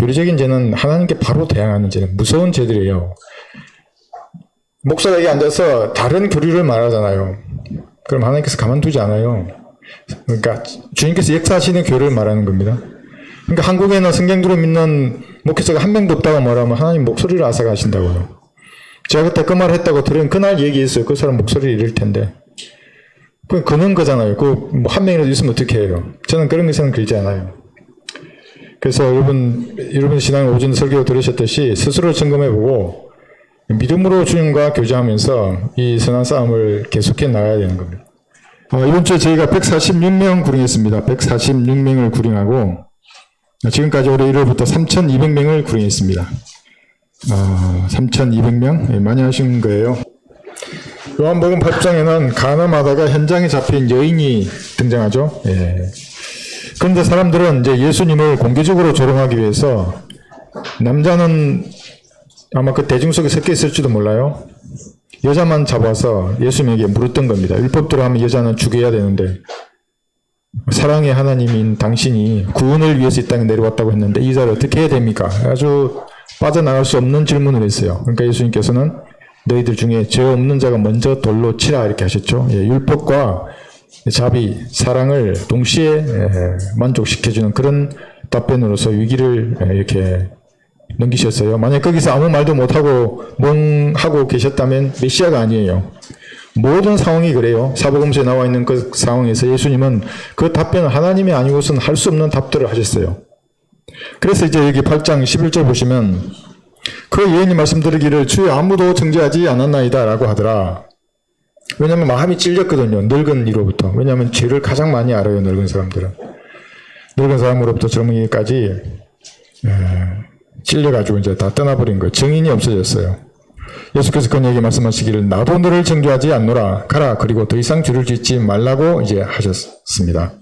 교리적인 죄는 하나님께 바로 대항하는 죄는 무서운 죄들이에요. 목사가 여기 앉아서 다른 교리를 말하잖아요. 그럼 하나님께서 가만두지 않아요. 그러니까 주님께서 역사하시는 교리를 말하는 겁니다. 그러니까 한국에는 성경대로 믿는 목회자가 한 명도 없다고 말하면 하나님 목소리를 앗아가신다고요. 제가 그때 그 말을 했다고 들은 그날 얘기했어요. 그 사람 목소리를 잃을 텐데. 그건 그는 거잖아요. 한 명이라도 있으면 어떻게 해요. 저는 그런 것에는 그러지 않아요. 그래서 여러분 신앙 오전 설교 들으셨듯이 스스로 점검해보고 믿음으로 주님과 교제하면서 이 선한 싸움을 계속해 나가야 되는 겁니다. 이번 주에 저희가 146명 구령했습니다. 146명을 구령하고 지금까지 올해 1월부터 3,200명을 구령했습니다. 3,200명? 많이 하신 거예요. 요한복음 8장에는 가늠하다가 현장에 잡힌 여인이 등장하죠. 그런데 사람들은 이제 예수님을 공개적으로 조롱하기 위해서 남자는 아마 그 대중 속에 섞여 있을지도 몰라요. 여자만 잡아서 예수님에게 물었던 겁니다. 율법대로 하면 여자는 죽여야 되는데 사랑의 하나님인 당신이 구원을 위해서 이 땅에 내려왔다고 했는데 이 자를 어떻게 해야 됩니까? 아주 빠져나갈 수 없는 질문을 했어요. 그러니까 예수님께서는 너희들 중에 죄 없는 자가 먼저 돌로 치라 이렇게 하셨죠. 율법과 자비, 사랑을 동시에 만족시켜주는 그런 답변으로서 위기를 이렇게 넘기셨어요. 만약 거기서 아무 말도 못하고 멍하고 계셨다면 메시아가 아니에요. 모든 상황이 그래요. 사복음서에 나와 있는 그 상황에서 예수님은 그 답변을 하나님이 아니고서는 할 수 없는 답들을 하셨어요. 그래서 이제 여기 8장 11절 보시면 그 여인이 말씀드리기를 주여 아무도 정죄하지 않았나이다 라고 하더라. 왜냐하면 마음이 찔렸거든요. 늙은 이로부터. 왜냐하면 죄를 가장 많이 알아요. 늙은 사람들은. 늙은 사람으로부터 젊은이까지 찔려가지고 이제 다 떠나버린 거예요. 정인이 없어졌어요. 예수께서 그녀에게 말씀하시기를 나도 너를 정죄하지 않노라. 가라. 그리고 더 이상 죄를 짓지 말라고 이제 하셨습니다.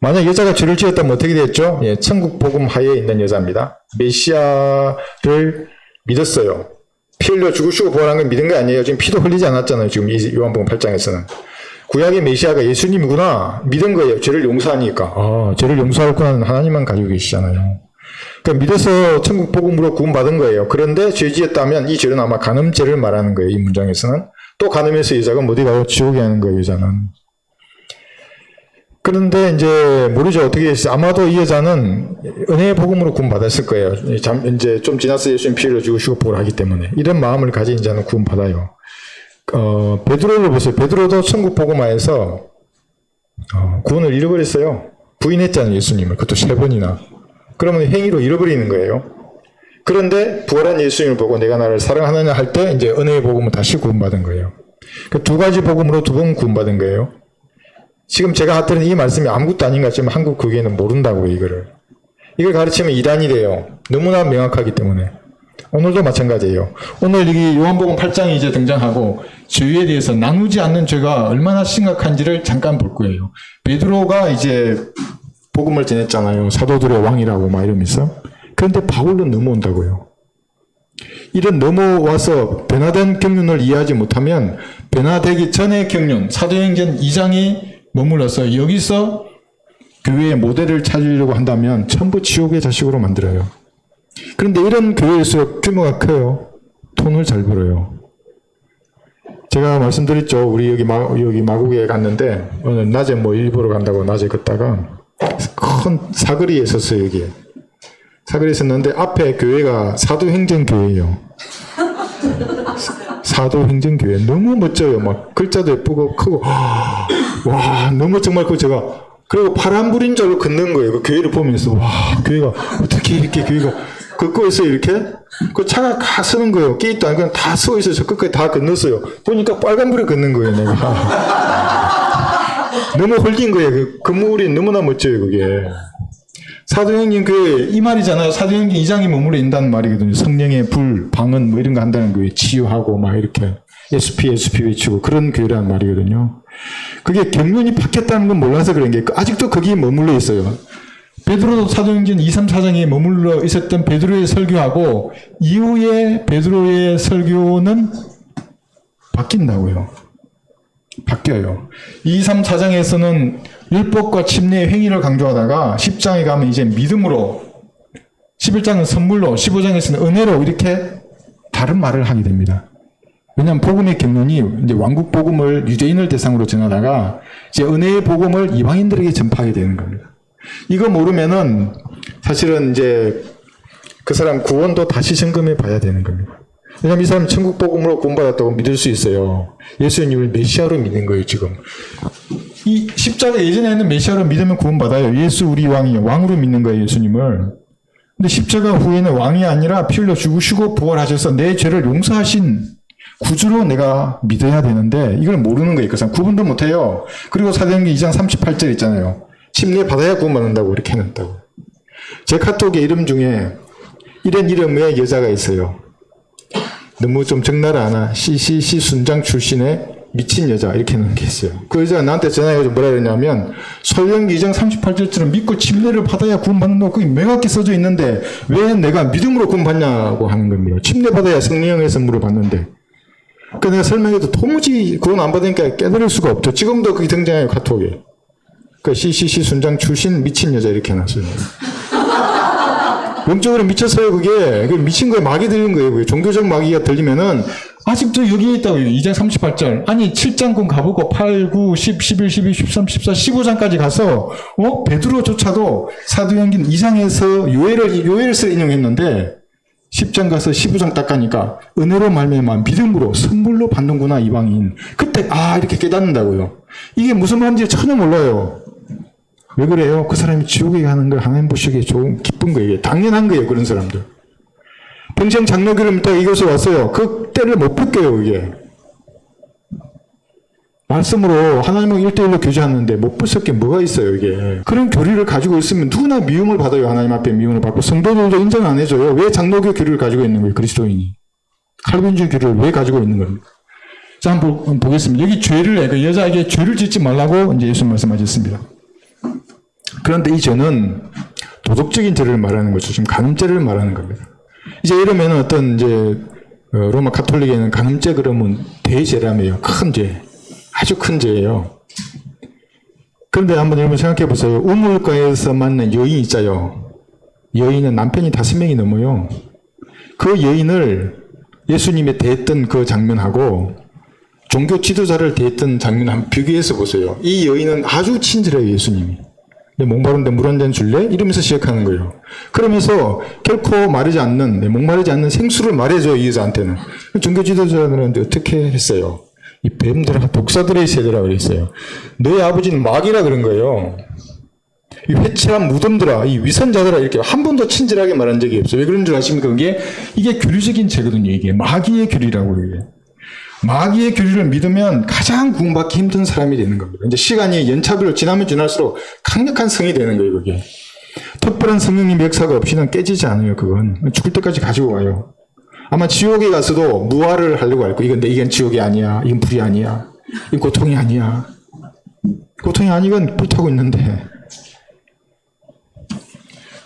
만약 여자가 죄를 지었다면 어떻게 됐죠? 천국 복음 하에 있는 여자입니다. 메시아를 믿었어요. 피 흘려 죽으시고 부활한 걸 믿은 거 아니에요. 지금 피도 흘리지 않았잖아요. 지금 이 요한복음 8장에서는. 구약의 메시아가 예수님이구나. 믿은 거예요. 죄를 용서하니까. 죄를 용서할 하나님만 가지고 계시잖아요. 그러니까 믿어서 천국 복음으로 구원받은 거예요. 그런데 죄 지었다면 이 죄는 아마 간음죄를 말하는 거예요. 이 문장에서는. 또 간음해서 여자가 어디 가고 지옥에 하는 거예요. 여자는. 그런데 이제 모르죠. 어떻게 했어요. 아마도 이 여자는 은혜의 복음으로 구원받았을 거예요. 이제 좀 지나서 예수님 피를 죽으시고 부활하기 때문에. 이런 마음을 가진 자는 구원받아요. 베드로를 보세요. 베드로도 천국 복음화에서 구원을 잃어버렸어요. 부인했잖아요. 예수님을. 그것도 3번이나. 그러면 행위로 잃어버리는 거예요. 그런데 부활한 예수님을 보고 내가 나를 사랑하느냐 할 때 이제 은혜의 복음을 다시 구원받은 거예요. 그 두 가지 복음으로 2번 구원받은 거예요. 지금 제가 드린 이 말씀이 아무것도 아닌 것 같지만 한국 교회는 모른다고요. 이걸 가르치면 이단이래요. 너무나 명확하기 때문에. 오늘도 마찬가지예요. 오늘 여기 요한복음 8장이 이제 등장하고 죄에 대해서 나누지 않는 죄가 얼마나 심각한지를 잠깐 볼 거예요. 베드로가 이제 복음을 전했잖아요. 사도들의 왕이라고 막 이러면서. 그런데 바울은 넘어온다고요. 이런 넘어와서 변화된 경륜을 이해하지 못하면 변화되기 전의 경륜, 사도행전 2장이 머물러서 여기서 교회의 모델을 찾으려고 한다면 전부 지옥의 자식으로 만들어요. 그런데 이런 교회일수록 규모가 커요. 돈을 잘 벌어요. 제가 말씀드렸죠. 우리 여기 마국에 갔는데 오늘 낮에 일보러 간다고 낮에 걷다가 큰 사거리에 섰어요. 여기에. 사거리에 섰는데 앞에 교회가 사도행전교회예요. 사도행전교회. 너무 멋져요. 막 글자도 예쁘고 크고 와 너무 정말 제가 그리고 파란불인 줄로 걷는 거예요. 그 교회를 보면서 와 교회가 어떻게 이렇게 교회가 걷고 있어요. 이렇게 그 차가 가 서는 거예요. 끼도 아니고 다 서 있어요. 저 끝까지 다 건넜어요. 보니까 빨간불에 걷는 거예요. 내가 너무 홀린 거예요. 그 건물이 너무나 멋져요. 그게 사도행전 교회 이 말이잖아요. 사도행전 2장이 머물러 있다는 말이거든요. 성령의 불, 방언 뭐 이런 거 한다는 거예요. 치유하고 막 이렇게 SP 외치고 그런 교회라는 말이거든요. 그게 경륜이 바뀌었다는 건 몰라서 그런 게 아직도 거기에 머물러 있어요. 베드로도 사도행전 2, 3, 4장에 머물러 있었던 베드로의 설교하고 이후에 베드로의 설교는 바뀐다고요. 바뀌어요. 2, 3, 4장에서는 율법과 침례의 행위를 강조하다가 10장에 가면 이제 믿음으로 11장은 선물로, 15장에서는 은혜로 이렇게 다른 말을 하게 됩니다. 왜냐하면 복음의 경륜이 이제 왕국 복음을 유대인을 대상으로 전하다가 이제 은혜의 복음을 이방인들에게 전파하게 되는 겁니다. 이거 모르면은 사실은 이제 그 사람 구원도 다시 점검해 봐야 되는 겁니다. 왜냐하면 이 사람이 천국 복음으로 구원받았다고 믿을 수 있어요. 예수님을 메시아로 믿는 거예요, 지금. 이 십자가 예전에는 메시아로 믿으면 구원받아요. 예수 우리 왕이 왕으로 믿는 거예요, 예수님을. 근데 십자가 후에는 왕이 아니라 피 흘려 죽으시고 부활하셔서 내 죄를 용서하신 구주로 내가 믿어야 되는데 이걸 모르는 거예요. 그 사람 구분도 못해요. 그리고 사도행전 2장 38절 있잖아요. 침례 받아야 구원받는다고 이렇게 해놨다고. 제 카톡의 이름 중에 이런 이름의 여자가 있어요. 너무 좀 적나라 하나. CCC 순장 출신의 미친 여자 이렇게 넣은 게 있어요. 그 여자가 나한테 전화해가지고 뭐라 그러냐면 설령기 2장 38절처럼 믿고 침례를 받아야 구원받는다고 그게 명확히 써져 있는데 왜 내가 믿음으로 구원받냐고 하는 겁니다. 침례 받아야 성령의 선물을 받는데. 그 내가 설명해도 도무지 구원 안 받으니까 깨달을 수가 없죠. 지금도 그게 등장해요, 카톡에. 그 CCC 순장 출신 미친 여자 이렇게 해놨어요. 영적으로 미쳤어요, 그게. 미친 거에 마귀 들린 거예요, 그게. 종교적 마귀가 들리면은, 아직도 여기 있다고요. 2장 38절. 아니, 7장군 가보고 8, 9, 10, 11, 12, 13, 14, 15장까지 가서, 베드로조차도 사도행전 2장에서 요엘서 인용했는데, 10장 가서 15장 딱 가니까, 은혜로 말미암아 믿음으로 선물로 받는구나, 이방인. 그때, 이렇게 깨닫는다고요. 이게 무슨 말인지 전혀 몰라요. 왜 그래요? 그 사람이 지옥에 가는 걸 하나님 보시기에 좋은, 기쁜 거예요. 당연한 거예요, 그런 사람들. 평생 장로교를 믿다가 이곳에 왔어요. 그 때를 못 벗겨요, 이게. 말씀으로 하나님과 1대1로 교제하는데 못 벗을 게 뭐가 있어요, 이게. 그런 교리를 가지고 있으면 누구나 미움을 받아요, 하나님 앞에 미움을 받고. 성도들도 인정 안 해줘요. 왜 장로교 교리를 가지고 있는 거예요, 그리스도인이. 칼빈주의 교리를 왜 가지고 있는 겁니까? 자, 한번 보겠습니다. 여기 그 여자에게 죄를 짓지 말라고 이제 예수님 말씀하셨습니다. 그런데 이 죄는 도덕적인 죄를 말하는 거죠. 지금 간음죄를 말하는 겁니다. 이제 이러면 어떤 이제 로마 가톨릭에는 간음죄 그러면 대죄라며요. 큰 죄. 아주 큰 죄예요. 그런데 한번 여러분 생각해 보세요. 우물가에서 만난 여인 있자요. 여인은 남편이 5명이 넘어요. 그 여인을 예수님의 대했던 그 장면하고 종교 지도자를 대했던 장면 한번 비교해서 보세요. 이 여인은 아주 친절해요, 예수님이. 목마른데 물 한 잔 줄래? 이러면서 시작하는 거예요. 그러면서 결코 마르지 않는, 목마르지 않는 생수를 말해줘요, 이 여자한테는. 종교 지도자들은 어떻게 했어요? 이 뱀들아, 독사들의 세대라 그랬어요. 너희 아버지는 마귀라 그런 거예요. 이 회칠한 무덤들아, 이 위선자들아, 이렇게 한 번도 친절하게 말한 적이 없어요. 왜 그런 줄 아십니까? 이게 교리적인 죄거든요, 이게. 마귀의 교리라고, 이게. 마귀의 교리를 믿으면 가장 구원받기 힘든 사람이 되는 겁니다. 이제 시간이 연차별로 지나면 지날수록 강력한 성이 되는 거예요, 그게. 특별한 성령님 역사가 없이는 깨지지 않아요, 그건. 죽을 때까지 가지고 와요. 아마 지옥에 가서도 무화를 하려고 할 거예요. 이건 지옥이 아니야. 이건 불이 아니야. 이건 고통이 아니야. 고통이 아니건 불타고 있는데.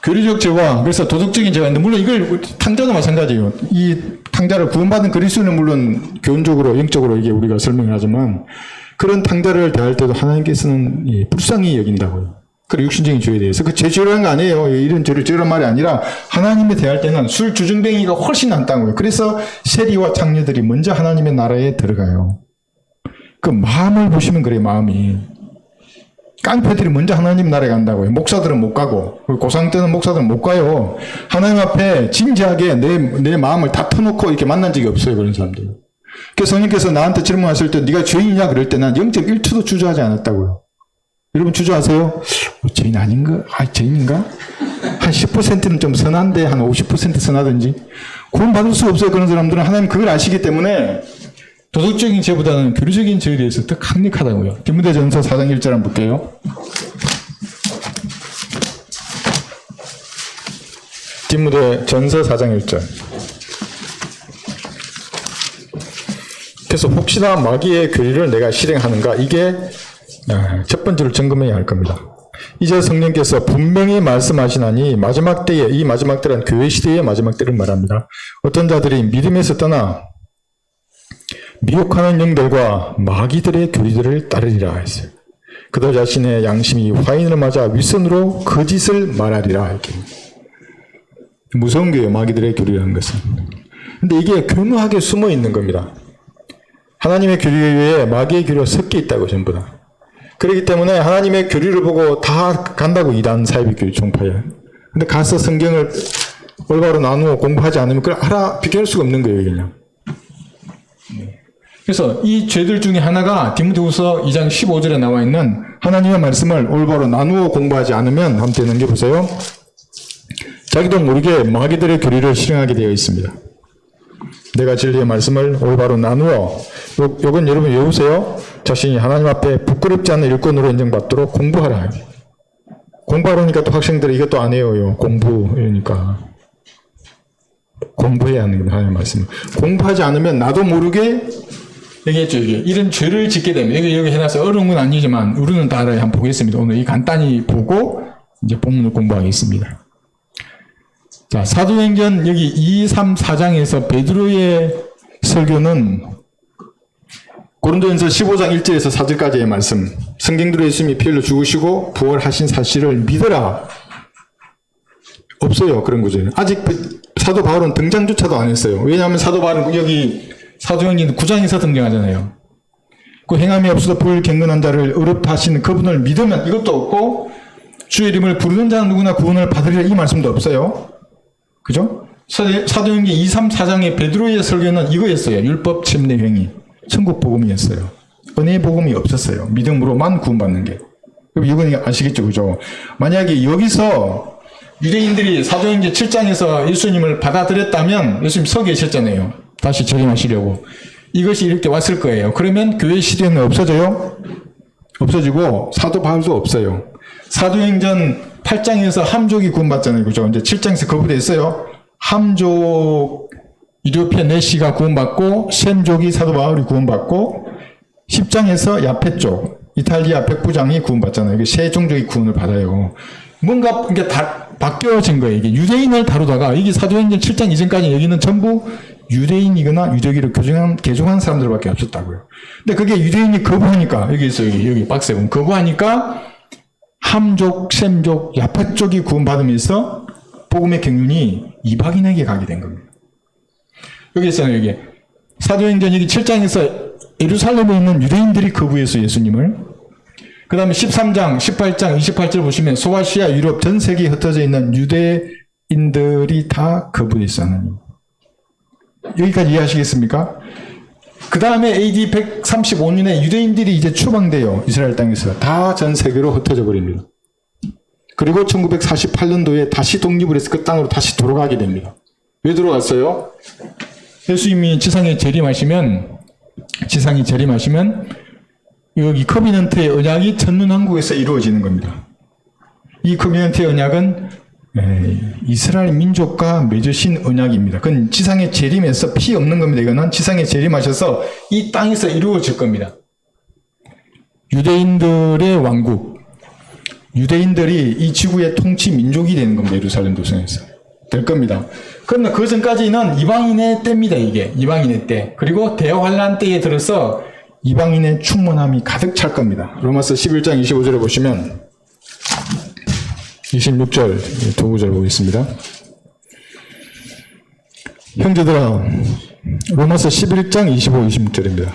교리적 죄와 그래서 도덕적인 죄가 있는데 물론 이걸 탕자도 마찬가지예요. 이 탕자를 구원받은 그리스도는 물론 교훈적으로 영적으로 이게 우리가 설명을 하지만 그런 탕자를 대할 때도 하나님께서는 불쌍히 여긴다고요. 그리고 육신적인 죄에 대해서 그 죄 죄라는 거 아니에요. 이런 죄를 죄란 말이 아니라 하나님에 대할 때는 술 주정뱅이가 훨씬 낫다고요. 그래서 세리와 창녀들이 먼저 하나님의 나라에 들어가요. 그 마음을 보시면 그래요. 마음이. 깡패들이 먼저 하나님 나라에 간다고요. 목사들은 못 가고 고상 때는 목사들은 못 가요. 하나님 앞에 진지하게 내 마음을 다 터놓고 이렇게 만난 적이 없어요. 그런 사람들. 그래서 성령께서 나한테 질문하실 때 네가 죄인이냐 그럴 때 난 0.1초도 주저하지 않았다고요. 여러분 주저하세요? 죄인 아닌가? 죄인인가? 한 10%는 좀 선한데 한 50% 선하든지 구원받을 수 없어요. 그런 사람들은 하나님 그걸 아시기 때문에 도덕적인 죄보다는 교리적인 죄에 대해서 더 강력하다고요. 디모데전서 4장 1절 한번 볼게요. 디모데전서 4장 1절. 그래서 혹시나 마귀의 교리를 내가 실행하는가 이게 첫 번째로 점검해야 할 겁니다. 이제 성령께서 분명히 말씀하시나니 마지막 때에 이 마지막 때란 교회 시대의 마지막 때를 말합니다. 어떤 자들이 믿음에서 떠나 미혹하는 영들과 마귀들의 교리들을 따르리라 했어요. 그들 자신의 양심이 화인을 맞아 윗선으로 거짓을 말하리라 이렇게. 무서운 거예요. 마귀들의 교리라는 것은. 근데 이게 교묘하게 숨어 있는 겁니다. 하나님의 교리 외에 마귀의 교리가 섞여 있다고 전부 다. 그렇기 때문에 하나님의 교리를 보고 다 간다고 이단 사이비 교리 종파에. 근데 가서 성경을 올바로 나누어 공부하지 않으면 그걸 비교할 수가 없는 거예요, 그냥. 그래서 이 죄들 중에 하나가 디모데후서 2장 15절에 나와 있는 하나님의 말씀을 올바로 나누어 공부하지 않으면 한번 넘겨보세요. 자기도 모르게 마귀들의 교리를 실행하게 되어 있습니다. 내가 진리의 말씀을 올바로 나누어 요건 여러분 외우세요. 자신이 하나님 앞에 부끄럽지 않은 일꾼으로 인정받도록 공부하라. 공부하라니까 또 학생들이 이것도 안 해요. 공부 이러니까. 공부해야 하는 겁니다. 하나님의 말씀. 공부하지 않으면 나도 모르게 얘기했죠. 이런 죄를 짓게 되면 여기 해놔서 어려운 건 아니지만 우리는 다 알아요. 한번 보겠습니다. 오늘 이 간단히 보고 이제 본문을 공부하겠습니다. 자, 사도행전 여기 2, 3, 4장에서 베드로의 설교는 고린도전서 15장 1절에서 4절까지의 말씀. 성경대로 예수님이 피 흘려 죽으시고 부활하신 사실을 믿어라. 없어요. 그런 거죠. 아직 사도 바울은 등장조차도 안 했어요. 왜냐하면 사도 바울은 여기 사도행전 9장에서 등장하잖아요. 그 행함이 없어도 불경건한 자를 의롭다 하시는 그분을 믿으면 이것도 없고 주의 이름을 부르는 자는 누구나 구원을 받으리라 이 말씀도 없어요. 그죠? 사도행전 2, 3, 4장의 베드로의 설교는 이거였어요. 율법 침례 행위. 천국 복음이었어요. 은혜 복음이 없었어요. 믿음으로만 구원받는 게. 그럼 이건 아시겠죠? 그죠? 만약에 여기서 유대인들이 사도행전 7장에서 예수님을 받아들였다면 예수님 서 계셨잖아요. 다시 재림하시려고. 이것이 이렇게 왔을 거예요. 그러면 교회 시대는 없어져요? 없어지고 사도 바울도 없어요. 사도행전 8장에서 함족이 구원받잖아요. 그죠? 이제 7장에서 거부됐어요. 함족 이디오피아 네시가 구원받고 셈족이 사도 바울이 구원받고 10장에서 야페족 이탈리아 백부장이 구원받잖아요. 이게 세 종족이 구원을 받아요. 뭔가 이게 다 바뀌어진 거예요. 이게 유대인을 다루다가 이게 사도행전 7장 이전까지 여기는 전부 유대인이거나 유대기를 개종한 사람들밖에 없었다고요. 근데 그게 유대인이 거부하니까 여기 있어요. 여기 박스에 보면 거부하니까 함족, 셈족, 야페족이 구원받으면서 복음의 경륜이 이방인에게 가게 된 겁니다. 여기 있어요. 여기 사도행전 여기 7장에서 예루살렘에 있는 유대인들이 거부했어요. 예수님을. 그 다음에 13장, 18장, 28절 보시면 소아시아, 유럽 전 세계에 흩어져 있는 유대인들이 다 거부했어요. 하나님. 여기까지 이해하시겠습니까? 그 다음에 AD 135년에 유대인들이 이제 추방돼요. 이스라엘 땅에서. 다 전 세계로 흩어져 버립니다. 그리고 1948년도에 다시 독립을 해서 그 땅으로 다시 돌아가게 됩니다. 왜 들어왔어요? 예수님이 지상에 재림하시면 여기 커비넌트의 언약이 천년왕국에서 이루어지는 겁니다. 이 커비넌트의 언약은 이스라엘 민족과 맺으신 언약입니다. 그건 지상에 재림해서 피 없는 겁니다. 이거는 지상에 재림하셔서 이 땅에서 이루어질 겁니다. 유대인들의 왕국, 유대인들이 이 지구의 통치 민족이 되는 겁니다. 예루살렘 도성에서 될 겁니다. 그러나 그 전까지는 이방인의 때입니다. 이게 이방인의 때. 그리고 대환란 때에 들어서 이방인의 충만함이 가득 찰 겁니다. 로마서 11장 25절에 보시면 26절 두 구절 보겠습니다. 형제들아, 로마서 11장 25, 26절입니다.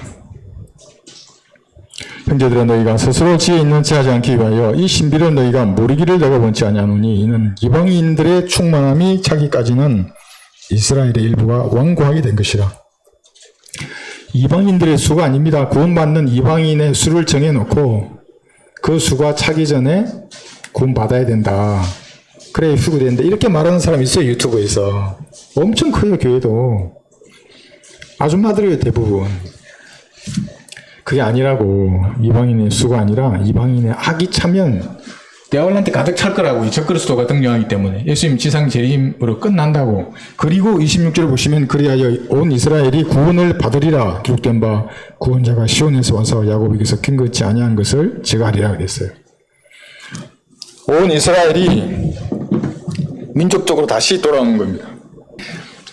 형제들아, 너희가 스스로 지혜 있는 체 하지 않기 위하여 이 신비를 너희가 모르기를 내가 원치 아니하노니 이는 이방인들의 충만함이 차기까지는 이스라엘의 일부가 완고하게 된 것이라. 이방인들의 수가 아닙니다. 구원받는 이방인의 수를 정해놓고 그 수가 차기 전에 구원받아야 된다. 그래야 수구된다. 이렇게 말하는 사람이 있어요. 유튜브에서. 엄청 커요. 교회도. 아줌마들이에요. 대부분. 그게 아니라고. 이방인의 수가 아니라 이방인의 악이 차면 대환란 때 가득 찰 거라고. 이 적그리스도가 등장하기 때문에. 예수님 지상 재림으로 끝난다고. 그리고 26절을 보시면 그리하여 온 이스라엘이 구원을 받으리라 기록된 바 구원자가 시온에서 와서 야곱에게서 캔것지 아니한 것을 제가 하리라 그랬어요. 온 이스라엘이 민족적으로 다시 돌아오는 겁니다.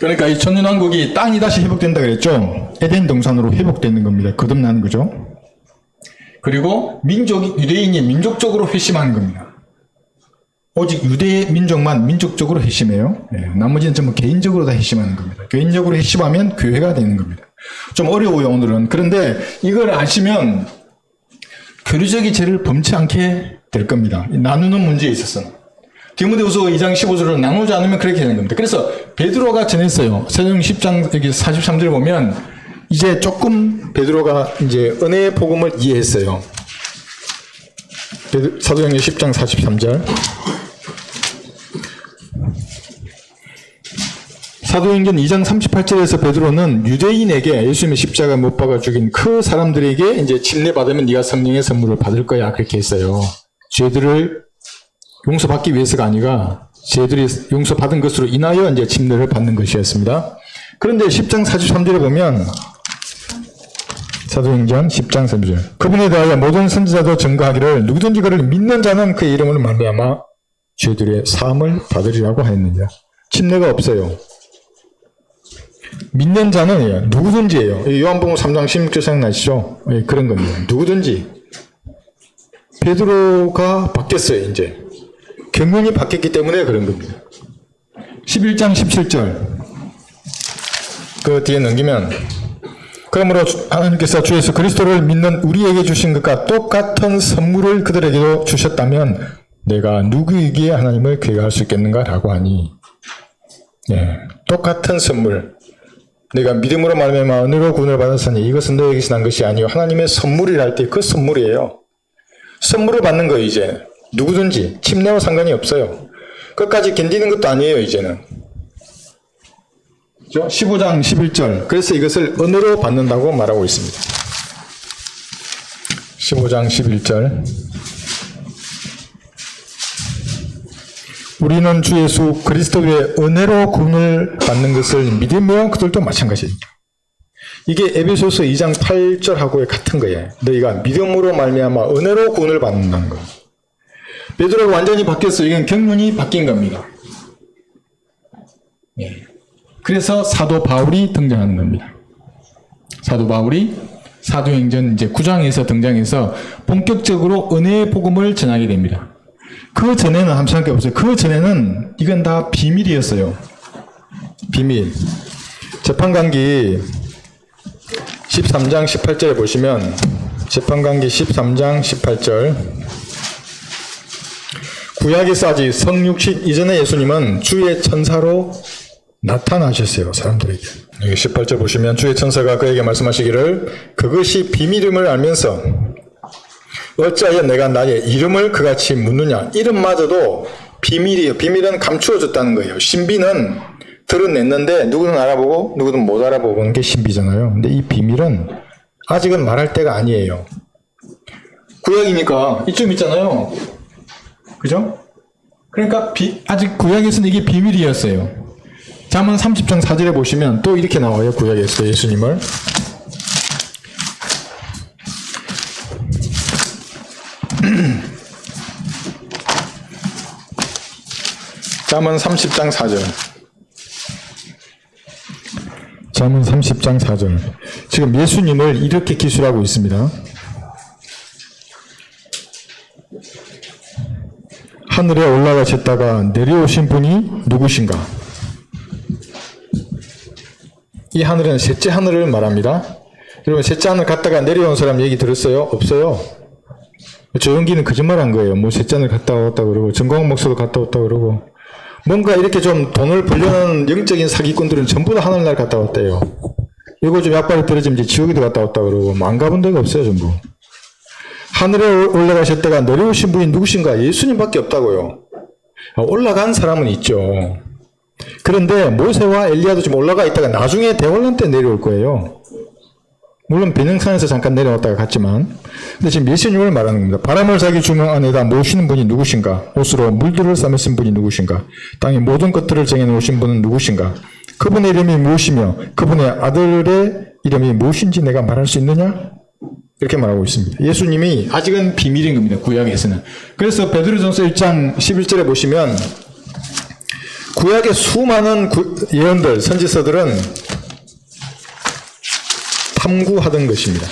그러니까 이 천년왕국이 땅이 다시 회복된다 그랬죠. 에덴 동산으로 회복되는 겁니다. 거듭나는 거죠. 그리고 유대인이 민족적으로 회심하는 겁니다. 오직 유대 민족만 민족적으로 회심해요. 나머지는 전부 개인적으로 다 회심하는 겁니다. 개인적으로 회심하면 교회가 되는 겁니다. 좀 어려워요, 오늘은. 그런데 이걸 아시면 교류적인 죄를 범치 않게 될 겁니다. 나누는 문제에 있어서는. 디모데후서 2장 15절로 나누지 않으면 그렇게 되는 겁니다. 그래서 베드로가 전했어요. 사도행전 10장 여기 43절에 보면 이제 조금 베드로가 이제 은혜의 복음을 이해했어요. 사도행전 10장 43절. 사도행전 2장 38절에서 베드로는 유대인에게 예수님의 십자가 못 박아 죽인 그 사람들에게 이제 침례받으면 네가 성령의 선물을 받을 거야 그렇게 했어요. 죄들을 용서받기 위해서가 아니라 죄들이 용서받은 것으로 인하여 이제 침례를 받는 것이었습니다. 그런데 10장 43절에 보면 사도행전 10장 3절 그분에 대하여 모든 선지자도 증거하기를 누구든지 그를 믿는 자는 그의 이름으로 말미암아 죄들의 사함을 받으리라고 하였느니라. 침례가 없어요. 믿는 자는 누구든지예요. 요한복음 3장 16절 생각나시죠? 그런 겁니다. 누구든지. 베드로가 바뀌었어요. 이제 경륜이 바뀌었기 때문에 그런 겁니다. 11장 17절 그 뒤에 넘기면 그러므로 하나님께서 주 예수 그리스도를 믿는 우리에게 주신 것과 똑같은 선물을 그들에게도 주셨다면 내가 누구에게 하나님을 괴가할 수 있겠는가라고 하니 똑같은 선물 내가 믿음으로 말미암아 은혜로 구원을 받았으니 이것은 너에게서 난 것이 아니요 하나님의 선물이라 할 때 그 선물이에요. 선물을 받는 거예요. 이제 누구든지 침례와 상관이 없어요. 끝까지 견디는 것도 아니에요. 이제는 15장 11절 그래서 이것을 은혜로 받는다고 말하고 있습니다. 15장 11절 우리는 주 예수 그리스도의 은혜로 구원을 받는 것을 믿으며 그들도 마찬가지입니다. 이게 에베소서 2장 8절하고의 같은 거예요. 너희가 믿음으로 말미암아 은혜로 구원을 받는다는 거예요. 베드로가 완전히 바뀌었어요. 이건 경륜이 바뀐 겁니다. 그래서 사도 바울이 등장하는 겁니다. 사도 바울이 사도행전 이제 9장에서 등장해서 본격적으로 은혜의 복음을 전하게 됩니다. 그 전에는 함수할 게 없어요. 그 전에는 이건 다 비밀이었어요. 비밀. 재판관기 13장 18절에 보시면 재판관기 13장 18절 구약에서 아직 성육신 이전에 예수님은 주의 천사로 나타나셨어요. 사람들에게. 여기 18절 보시면 주의 천사가 그에게 말씀하시기를 그것이 비밀임을 알면서 어찌하여 내가 나의 이름을 그같이 묻느냐. 이름마저도 비밀이에요. 비밀은 감추어졌다는 거예요. 신비는 드러냈는데 누구는 알아보고 누구는 못 알아보는 게 신비잖아요. 근데 이 비밀은 아직은 말할 때가 아니에요. 구약이니까 이쯤 있잖아요. 그죠? 그러니까 아직 구약에서는 이게 비밀이었어요. 잠언 30장 4절에 보시면 또 이렇게 나와요. 구약에서 예수님을. 잠언 30장 4절. 잠언 30장 4절. 지금 예수님을 이렇게 기술하고 있습니다. 하늘에 올라가셨다가 내려오신 분이 누구신가? 이 하늘은 셋째 하늘을 말합니다. 여러분 셋째 하늘 갔다가 내려온 사람 얘기 들었어요? 없어요. 조영기는 거짓말한 거예요. 뭐 셋째 하늘 갔다 왔다 그러고 정광훈 목사도 갔다 왔다 그러고 뭔가 이렇게 좀 돈을 벌려는 영적인 사기꾼들은 전부 다 하늘날 갔다 왔대요. 이거 좀 약발이 떨어지면 이제 지옥에도 갔다 왔다 그러고 뭐 안 가본 데가 없어요. 전부. 하늘에 올라가셨다가 내려오신 분이 누구신가? 예수님밖에 없다고요. 올라간 사람은 있죠. 그런데 모세와 엘리야도 지금 올라가 있다가 나중에 대환란 때 내려올 거예요. 물론 변형산에서 잠깐 내려왔다가 갔지만 근데 지금 예수님을 말하는 겁니다. 바람을 자기 주먹 안에다 모시는 분이 누구신가? 옷으로 물들을 싸매신 분이 누구신가? 땅의 모든 것들을 정해놓으신 분은 누구신가? 그분의 이름이 무엇이며 그분의 아들의 이름이 무엇인지 내가 말할 수 있느냐? 이렇게 말하고 있습니다. 예수님이 아직은 비밀인 겁니다. 구약에서는. 그래서 베드로전서 1장 11절에 보시면 구약의 수많은 예언들, 선지서들은 탐구하던 것입니다.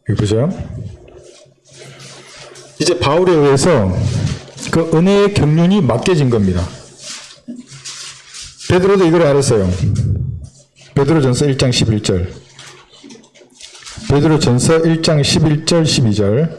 여기 보세요. 이제 바울에 의해서 그 은혜의 경륜이 맡겨진 겁니다. 베드로도 이걸 알았어요. 베드로전서 1장 11절. 베드로전서 1장 11절 12절.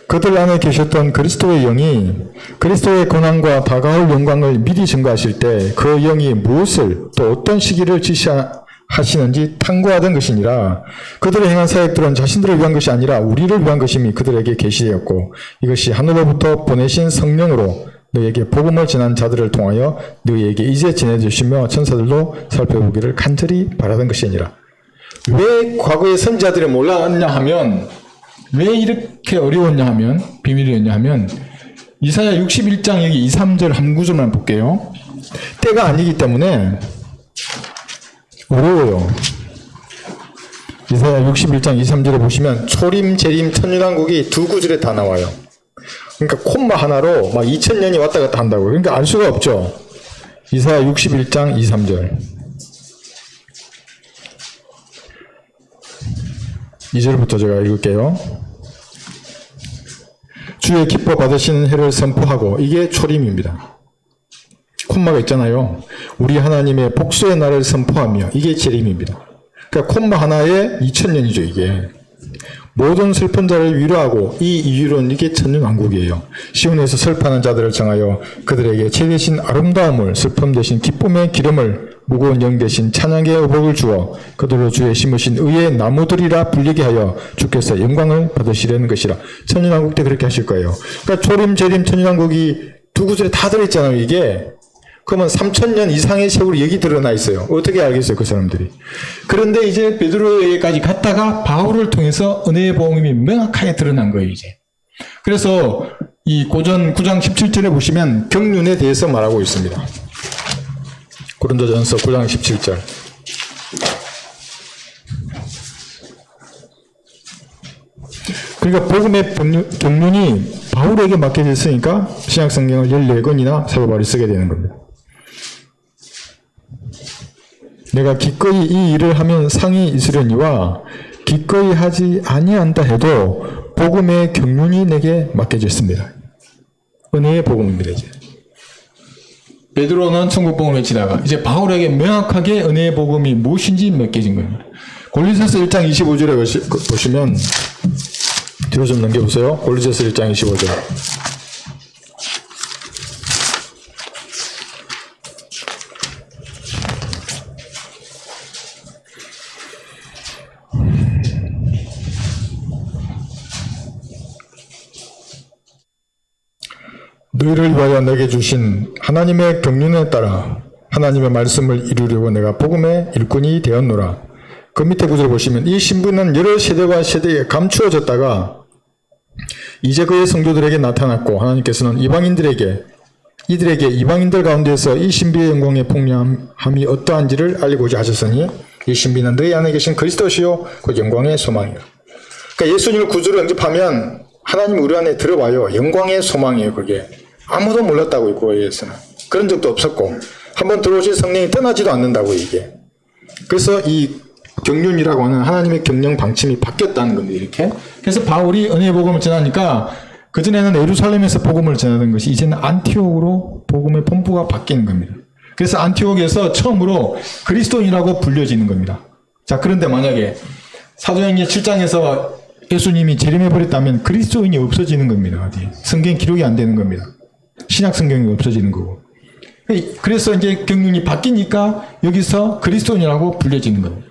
그들 안에 계셨던 그리스도의 영이 그리스도의 권한과 다가올 영광을 미리 증거하실 때 그 영이 무엇을 또 어떤 시기를 지시하시는지 탐구하던 것이니라. 그들의 행한 사역들은 자신들을 위한 것이 아니라 우리를 위한 것임이 그들에게 계시되었고 이것이 하늘로부터 보내신 성령으로 너희에게 복음을 전한 자들을 통하여 너희에게 이제 전해주시며 천사들도 살펴보기를 간절히 바라던 것이니라. 왜 과거의 선지자들이 몰랐냐 하면, 왜 이렇게 어려웠냐 하면, 비밀이었냐 하면, 이사야 61장 여기 2, 3절 한 구절만 볼게요. 때가 아니기 때문에 어려워요. 이사야 61장 2, 3절에 보시면 초림, 재림, 천년왕국이 두 구절에 다 나와요. 그러니까 콤마 하나로 막 2000년이 왔다 갔다 한다고. 그러니까 알 수가 없죠. 이사야 61장 2, 3절. 2절부터 제가 읽을게요. 주의 기뻐 받으시는 해를 선포하고, 이게 초림입니다. 콤마가 있잖아요. 우리 하나님의 복수의 날을 선포하며, 이게 재림입니다. 그러니까 콤마 하나에 2000년이죠, 이게. 모든 슬픈 자를 위로하고, 이 이유로는 이게 천년왕국이에요. 시온에서 슬퍼하는 자들을 정하여 그들에게 죄 대신 아름다움을, 슬픔 대신 기쁨의 기름을, 무거운 영 대신 찬양의 의복을 주어 그들로 주의 심으신 의의 나무들이라 불리게 하여 주께서 영광을 받으시려는 것이라. 천년왕국 때 그렇게 하실 거예요. 그러니까 초림, 재림, 천년왕국이 두 구절에 다 들어있잖아요, 이게. 그러면 3000년 이상의 세월이 여기 드러나 있어요. 어떻게 알겠어요, 그 사람들이. 그런데 이제 베드로에게까지 갔다가 바울을 통해서 은혜의 복음이 명확하게 드러난 거예요, 이제. 그래서 이 고전 9장 17절에 보시면 경륜에 대해서 말하고 있습니다. 고린도전서 9장 17절. 그러니까 복음의 경륜이 바울에게 맡겨졌으니까 신약성경을 14권이나 사도 바울이 쓰게 되는 겁니다. 내가 기꺼이 이 일을 하면 상이 있으려니와 기꺼이 하지 아니한다 해도 복음의 경륜이 내게 맡겨졌습니다. 은혜의 복음입니다, 이제. 베드로는 천국 복음을 외치다가 이제 바울에게 명확하게 은혜의 복음이 무엇인지 맡겨진 겁니다. 골로새서 1장 25절에 보시면 뒤로 좀 넘겨보세요. 골로새서 1장 25절. 너희를 위하여 내게 주신 하나님의 경륜에 따라 하나님의 말씀을 이루려고 내가 복음의 일꾼이 되었노라. 그 밑에 구절을 보시면 이 신부는 여러 세대와 세대에 감추어졌다가 이제 그의 성도들에게 나타났고 하나님께서는 이방인들에게 이들에게 이방인들 가운데서 이 신비의 영광의 풍요함이 어떠한지를 알리고자 하셨으니 이 신비는 너희 안에 계신 그리스도시요 그 영광의 소망이라. 그러니까 예수님을 구주로 영접하면 하나님 우리 안에 들어와요. 영광의 소망이에요, 그게. 아무도 몰랐다고요, 그거에서는. 그런 적도 없었고, 한번 들어오신 성령이 떠나지도 않는다고, 이게. 그래서 이 경륜이라고 하는 하나님의 경영 방침이 바뀌었다는 겁니다, 이렇게. 그래서 바울이 은혜의 복음을 전하니까, 그전에는 예루살렘에서 복음을 전하던 것이 이제는 안티옥으로 복음의 본부가 바뀌는 겁니다. 그래서 안티옥에서 처음으로 그리스도인이라고 불려지는 겁니다. 자, 그런데 만약에 사도행전 7장에서 예수님이 재림해버렸다면 그리스도인이 없어지는 겁니다. 어디. 성경 기록이 안 되는 겁니다. 신약 성경이 없어지는 거고. 그래서 이제 경륜이 바뀌니까 여기서 그리스도인이라고 불려지는 겁니다.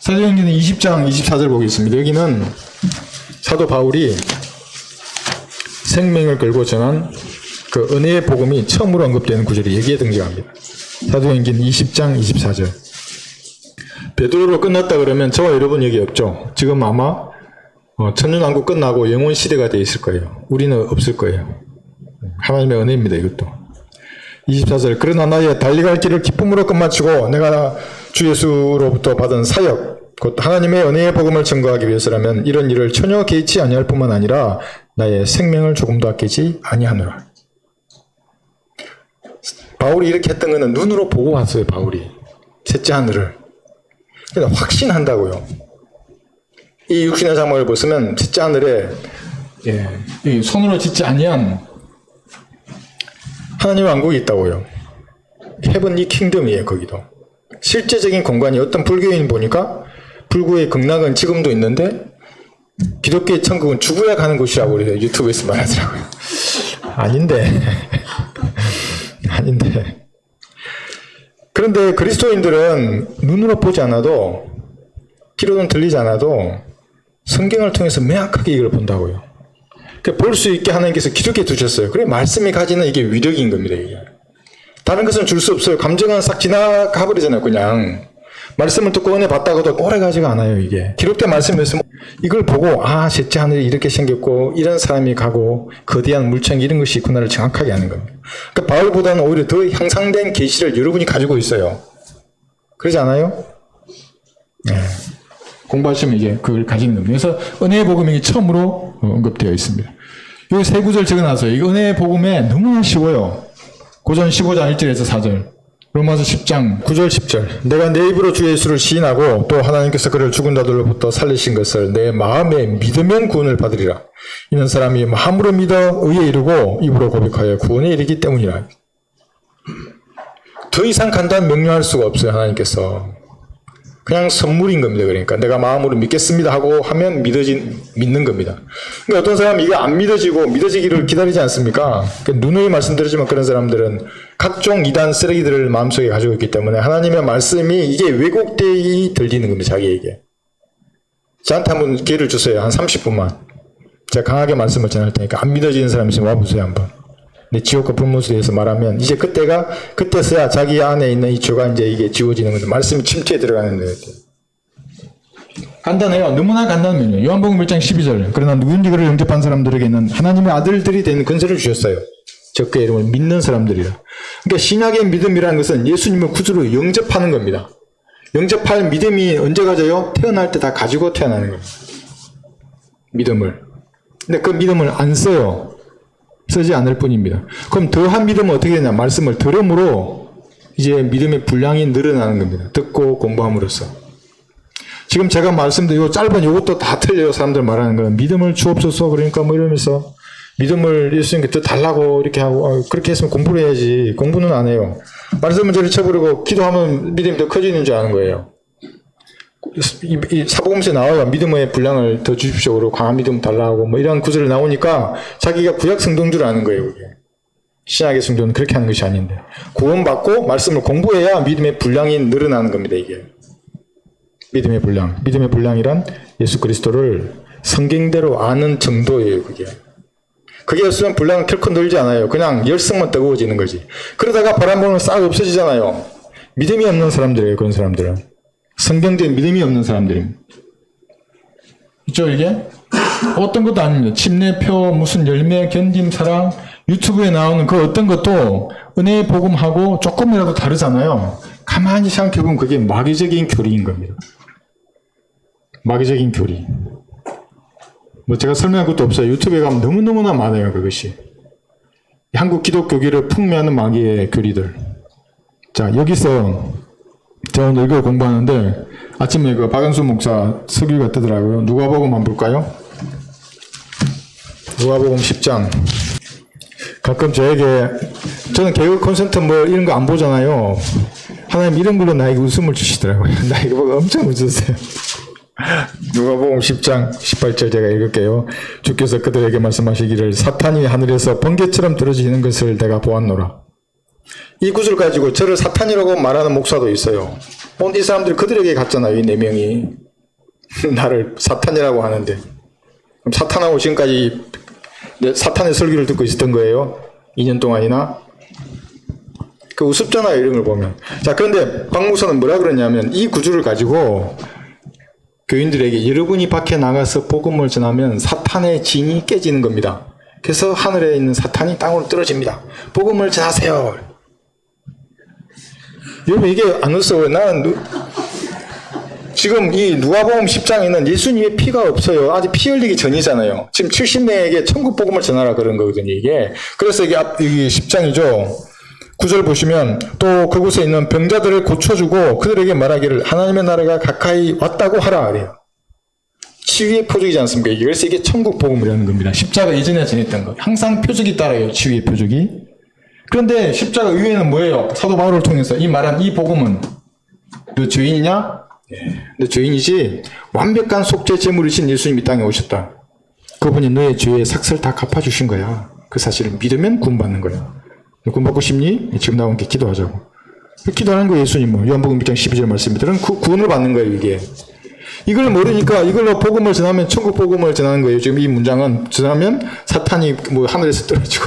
사도행전 20장 24절 보겠습니다. 여기는 사도 바울이 생명을 걸고 전한 그 은혜의 복음이 처음으로 언급되는 구절이 여기에 등장합니다. 사도행전 20장 24절. 베드로로 끝났다 그러면 저와 여러분 여기 없죠. 지금 아마 천년왕국 끝나고 영원 시대가 돼 있을 거예요. 우리는 없을 거예요. 하나님의 은혜입니다, 이것도. 24절. 그러나 나의 달리갈 길을 기쁨으로 끝마치고 내가 주 예수로부터 받은 사역 곧 하나님의 은혜의 복음을 증거하기 위해서라면 이런 일을 전혀 개의치 아니할 뿐만 아니라 나의 생명을 조금도 아끼지 아니하노라. 바울이 이렇게 했던 것은 눈으로 보고 왔어요, 바울이. 셋째 하늘을. 그러니까 확신한다고요. 이 육신의 장막을 벗으면 셋째 하늘에 예, 이 손으로 짓지 아니한 하나님 왕국이 있다고요. 헤븐리 킹덤이에요, 거기도. 실제적인 공간이 어떤 불교인 보니까 불교의 극락은 지금도 있는데 기독교의 천국은 죽어야 가는 곳이라고 그래요. 유튜브에서 말하더라고요. 아닌데. 아닌데. 그런데 그리스도인들은 눈으로 보지 않아도, 귀로는 들리지 않아도 성경을 통해서 명확하게 이걸 본다고요. 볼 수 있게 하나님께서 기록해 두셨어요. 그래, 말씀이 가지는 이게 위력인 겁니다, 이게. 다른 것은 줄 수 없어요. 감정은 싹 지나가 버리잖아요, 그냥. 말씀을 듣고 은혜 받다가도 오래 가지가 않아요, 이게. 기록된 말씀이 있으면 이걸 보고, 아, 셋째 하늘이 이렇게 생겼고, 이런 사람이 가고, 거대한 물창 이런 것이 있구나를 정확하게 하는 겁니다. 그러니까 바울보다는 오히려 더 향상된 계시를 여러분이 가지고 있어요. 그러지 않아요? 네. 공부하시면 이게 그걸 가지는 겁니다. 그래서 은혜의 복음이 처음으로 언급되어 있습니다. 여기 세 구절 적어놨어요. 이 은혜의 복음에 너무나 쉬워요. 고전 15장 1절에서 4절. 로마서 10장 9절 10절. 내가 내 입으로 주 예수를 시인하고 또 하나님께서 그를 죽은 자들로부터 살리신 것을 내 마음에 믿으면 구원을 받으리라. 이는 사람이 마음으로 믿어 의에 이르고 입으로 고백하여 구원에 이르기 때문이라. 더 이상 간단 명료할 수가 없어요, 하나님께서. 그냥 선물인 겁니다. 그러니까 내가 마음으로 믿겠습니다 하고 하면 믿는 겁니다. 그러니까 어떤 사람이 이게 안 믿어지고 믿어지기를 기다리지 않습니까? 누누이 말씀드리지만 그런 사람들은 각종 이단 쓰레기들을 마음속에 가지고 있기 때문에 하나님의 말씀이 이게 왜곡되이 들리는 겁니다. 자기에게. 저한테 한번 기회를 주세요. 한 30분만. 제가 강하게 말씀을 전할 테니까 안 믿어지는 사람 있으면 와보세요. 한번. 내 지옥과 불못에 대해서 말하면 이제 그때서야 자기 안에 있는 이 죄가 이제 이게 지워지는 건데 말씀이 침체에 들어가는 거예요. 간단해요. 너무나 간단해요. 요한복음 1장 12절. 그러나 누구든지 그를 영접한 사람들에게는 하나님의 아들들이 되는 근세를 주셨어요. 즉 그의 이름을 믿는 사람들이라. 그러니까 신약의 믿음이라는 것은 예수님을 구주로 영접하는 겁니다. 영접할 믿음이 언제 가져요? 태어날 때 다 가지고 태어나는 거예요. 믿음을. 근데 그 믿음을 안 써요. 쓰지 않을 뿐입니다. 그럼 더한 믿음은 어떻게 되냐? 말씀을 들음으로 이제 믿음의 분량이 늘어나는 겁니다. 듣고 공부함으로써. 지금 제가 말씀드린 요 짧은 요것도 다 틀려요. 사람들 말하는 거는. 믿음을 주옵소서 그러니까 뭐 이러면서 믿음을 예수님께 더 달라고 이렇게 하고 그렇게 했으면 공부를 해야지. 공부는 안 해요. 말씀을 저리 쳐버리고 기도하면 믿음이 더 커지는 줄 아는 거예요. 이 사복음서에 나와요. 믿음의 분량을 더 주십시오. 그러고 강한 믿음 달라고 뭐 이런 구절이 나오니까 자기가 구약 성도인 아는 거예요. 그게. 신약의 성도는 그렇게 하는 것이 아닌데 구원받고 말씀을 공부해야 믿음의 분량이 늘어나는 겁니다. 이게 믿음의 분량. 믿음의 분량이란 예수 그리스도를 성경대로 아는 정도예요. 그게 없으면 분량은 결코 늘지 않아요. 그냥 열성만 뜨거워지는 거지. 그러다가 바람 불면 싹 없어지잖아요. 믿음이 없는 사람들이에요. 그런 사람들은. 성경적인 믿음이 없는 사람들입니다. 있죠, 이게? 어떤 것도 아닙니다. 침례표, 무슨 열매, 견딤, 사랑, 유튜브에 나오는 그 어떤 것도 은혜의 복음하고 조금이라도 다르잖아요. 가만히 생각해보면 그게 마귀적인 교리인 겁니다. 마귀적인 교리. 뭐 제가 설명할 것도 없어요. 유튜브에 가면 너무너무나 많아요, 그것이. 한국 기독교계를 풍미하는 마귀의 교리들. 자, 여기서 제가 오늘 이걸 공부하는데 아침에 그 박은수 목사 설교가 뜨더라고요. 누가복음 한번 볼까요? 누가복음 10장. 가끔 저는 개그 콘서트 뭐 이런 거 안 보잖아요. 하나님 이런 걸로 나에게 웃음을 주시더라고요. 나 이거 보고 엄청 웃었어요. 누가복음 10장 18절 제가 읽을게요. 주께서 그들에게 말씀하시기를 사탄이 하늘에서 번개처럼 떨어지는 것을 내가 보았노라. 이 구절 가지고 저를 사탄이라고 말하는 목사도 있어요. 이 사람들 그들에게 갔잖아요. 이 4명이. 나를 사탄이라고 하는데. 그럼 사탄하고 지금까지 사탄의 설교를 듣고 있었던 거예요. 2년 동안이나. 그 우습잖아요. 이런 걸 보면. 자, 그런데 박 목사는 뭐라 그러냐면 이 구절을 가지고 교인들에게 여러분이 밖에 나가서 복음을 전하면 사탄의 진이 깨지는 겁니다. 그래서 하늘에 있는 사탄이 땅으로 떨어집니다. 복음을 전하세요. 여러분 이게 안 웃어요. 나는 지금 이 누가복음 10장에는 예수님의 피가 없어요. 아직 피 흘리기 전이잖아요. 지금 70명에게 천국 복음을 전하라 그런 거거든요. 이게. 그래서 이게 10장이죠. 9절 보시면 또 그곳에 있는 병자들을 고쳐주고 그들에게 말하기를 하나님의 나라가 가까이 왔다고 하라 그래요. 치유의 표적이지 않습니까? 이게 그래서 이게 천국 복음이라는 겁니다. 십자가 예전에 전했던 거. 항상 표적이 따라요. 치유의 표적이. 그런데 십자가 이후에는 뭐예요? 사도 바울을 통해서 이 말한 이 복음은 너 죄인이냐? 너 죄인이지. 완벽한 속죄 제물이신 예수님이 땅에 오셨다. 그분이 너의 죄의 삭설 다 갚아주신 거야. 그 사실을 믿으면 구원받는 거야. 너 구원받고 싶니? 지금 나와 함께 기도하자고. 기도하는 거예요, 예수님은. 요한복음 1장 12절 말씀이들은 그 구원을 받는 거예요, 이게. 이걸 모르니까 이걸로 복음을 전하면 천국 복음을 전하는 거예요. 지금 이 문장은 전하면 사탄이 뭐 하늘에서 떨어지고.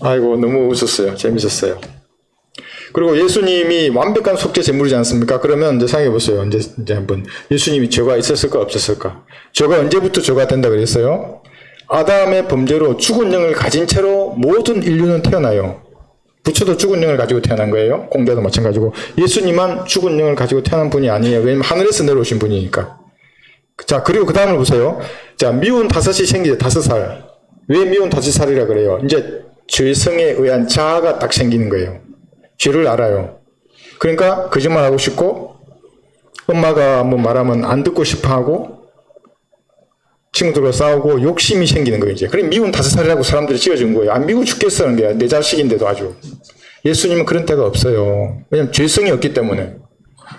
아이고, 너무 웃었어요. 재밌었어요. 그리고 예수님이 완벽한 속죄 제물이지 않습니까? 그러면 이제 생각해 보세요. 이제 한번 예수님이 죄가 있었을까 없었을까? 죄가 언제부터 죄가 된다 그랬어요? 아담의 범죄로 죽은 영을 가진 채로 모든 인류는 태어나요. 부처도 죽은 영을 가지고 태어난 거예요. 공자도 마찬가지고. 예수님만 죽은 영을 가지고 태어난 분이 아니에요. 왜냐면 하늘에서 내려오신 분이니까. 자, 그리고 그 다음을 보세요. 자, 미운 5이 생기죠. 5살. 왜 미운 5살이라 그래요? 이제 죄성에 의한 자아가 딱 생기는 거예요. 죄를 알아요. 그러니까 거짓말하고 싶고, 엄마가 뭐 말하면 안 듣고 싶어 하고, 친구들과 싸우고 욕심이 생기는 거예요, 이제. 그래, 미운 5살이라고 사람들이 지어준 거예요. 안 미워 죽겠어는 게 내 자식인데도 아주. 예수님은 그런 때가 없어요. 왜냐면 죄성이 없기 때문에.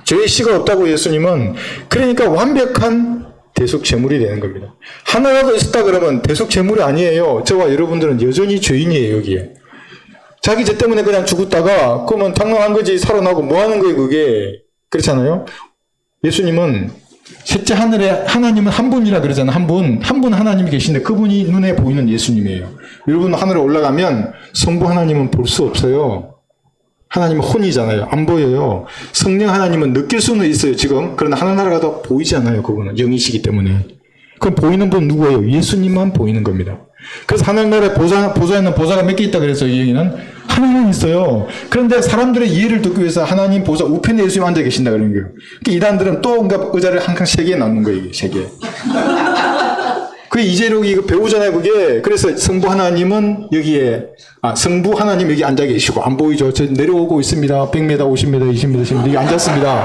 죄의 씨가 없다고 예수님은. 그러니까 완벽한 대속 제물이 되는 겁니다. 하나라도 있었다 그러면 대속 제물이 아니에요. 저와 여러분들은 여전히 죄인이에요, 여기에. 자기 죄 때문에 그냥 죽었다가, 그러면 당연한 거지, 살아나고 뭐 하는 거예요, 그게. 그렇잖아요? 예수님은 셋째 하늘에 하나님은 한 분이라 그러잖아요. 한 분 하나님이 계신데 그분이 눈에 보이는 예수님이에요. 여러분 하늘에 올라가면 성부 하나님은 볼 수 없어요. 하나님은 혼이잖아요. 안 보여요. 성령 하나님은 느낄 수는 있어요, 지금. 그러나 하늘나라 가도 보이지 않아요, 그분은. 영이시기 때문에. 그럼 보이는 분 누구예요? 예수님만 보이는 겁니다. 그래서 하늘나라에 보좌에는 보좌가 몇 개 있다 그랬어요, 이 얘기는. 하나는 있어요. 그런데 사람들의 이해를 듣기 위해서 하나님 보좌 우편에 예수님 앉아 계신다 그러는 거예요. 그러니까 이단들은 또 뭔가 의자를 항상 3개 놨는 거예요, 이게 3개. 그게 이재록이 이거 배우잖아요, 그게. 그래서 성부 하나님은 여기에, 성부 하나님 여기 앉아 계시고, 안 보이죠? 저 내려오고 있습니다. 100m, 50m, 20m, 10m, 여기 앉았습니다.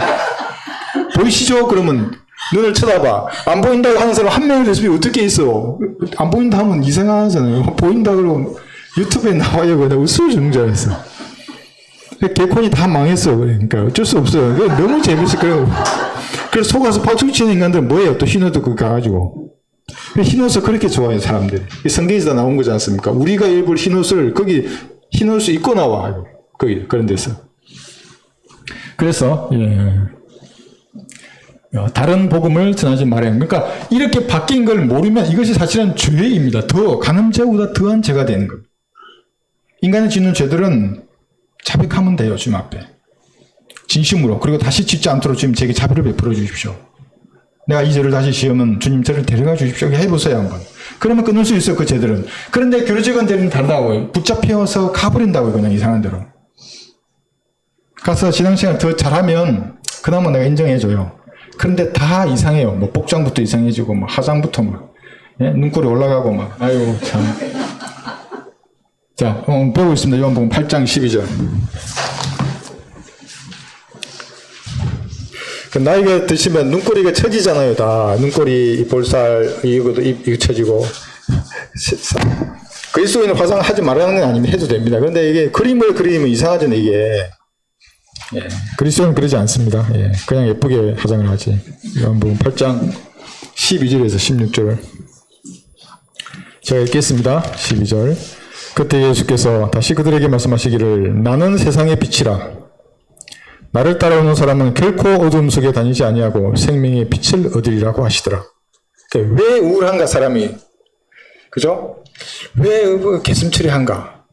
보이시죠? 그러면 눈을 쳐다봐. 안 보인다고 하는 사람 한 명이 됐으면 어떻게 있어? 안 보인다 하면 이상하잖아요. 보인다 그러면 유튜브에 나와요. 그냥 웃어주는 줄 알았어. 개콘이 다 망했어. 그러니까 어쩔 수 없어요. 너무 재밌어. 그래서 속아서 박수 치는 인간들 뭐예요? 또 신호도 그거 가가지고. 흰옷을 그렇게 좋아해요, 사람들이. 성경에서 나온 거지 않습니까? 우리가 입을 흰옷을 거기 흰옷을 입고 나와요. 거기, 그런 데서. 그래서, 다른 복음을 전하지 말아요. 그러니까 이렇게 바뀐 걸 모르면 이것이 사실은 죄입니다. 더 간음죄보다 더한 죄가 되는 겁니다. 인간이 짓는 죄들은 자백하면 돼요, 주님 앞에. 진심으로. 그리고 다시 짓지 않도록 주님 제게 자비를 베풀어 주십시오. 내가 이 죄를 다시 지으면 주님 저를 데려가 주십시오. 해보세요, 한번. 그러면 끊을 수 있어요, 그 죄들은. 그런데 교류적인 죄는 다르다고요. 붙잡혀서 가버린다고요, 그냥 이상한 대로. 가서 신앙생활 더 잘하면 그나마 내가 인정해줘요. 그런데 다 이상해요. 뭐 복장부터 이상해지고, 뭐 화장부터 막, 눈꼬리 올라가고 막, 아유, 참. 자, 배우고 있습니다. 요한복음 8장 12절. 나이가 드시면 눈꼬리가 처지잖아요, 다. 눈꼬리, 볼살, 이거 처지고. 그리스도인은 화장하지 말라는 건 아니면 해도 됩니다. 그런데 이게 그림을 그리면 이상하잖아요, 이게. 그리스도는 그러지 않습니다. 그냥 예쁘게 화장을 하지. 요한복음 8장 12절에서 16절. 제가 읽겠습니다. 12절. 그때 예수께서 다시 그들에게 말씀하시기를 나는 세상의 빛이라. 나를 따라오는 사람은 결코 어둠 속에 다니지 아니하고 생명의 빛을 얻으리라고 하시더라. 왜 우울한가, 사람이? 그죠? 왜 개슴츠레한가?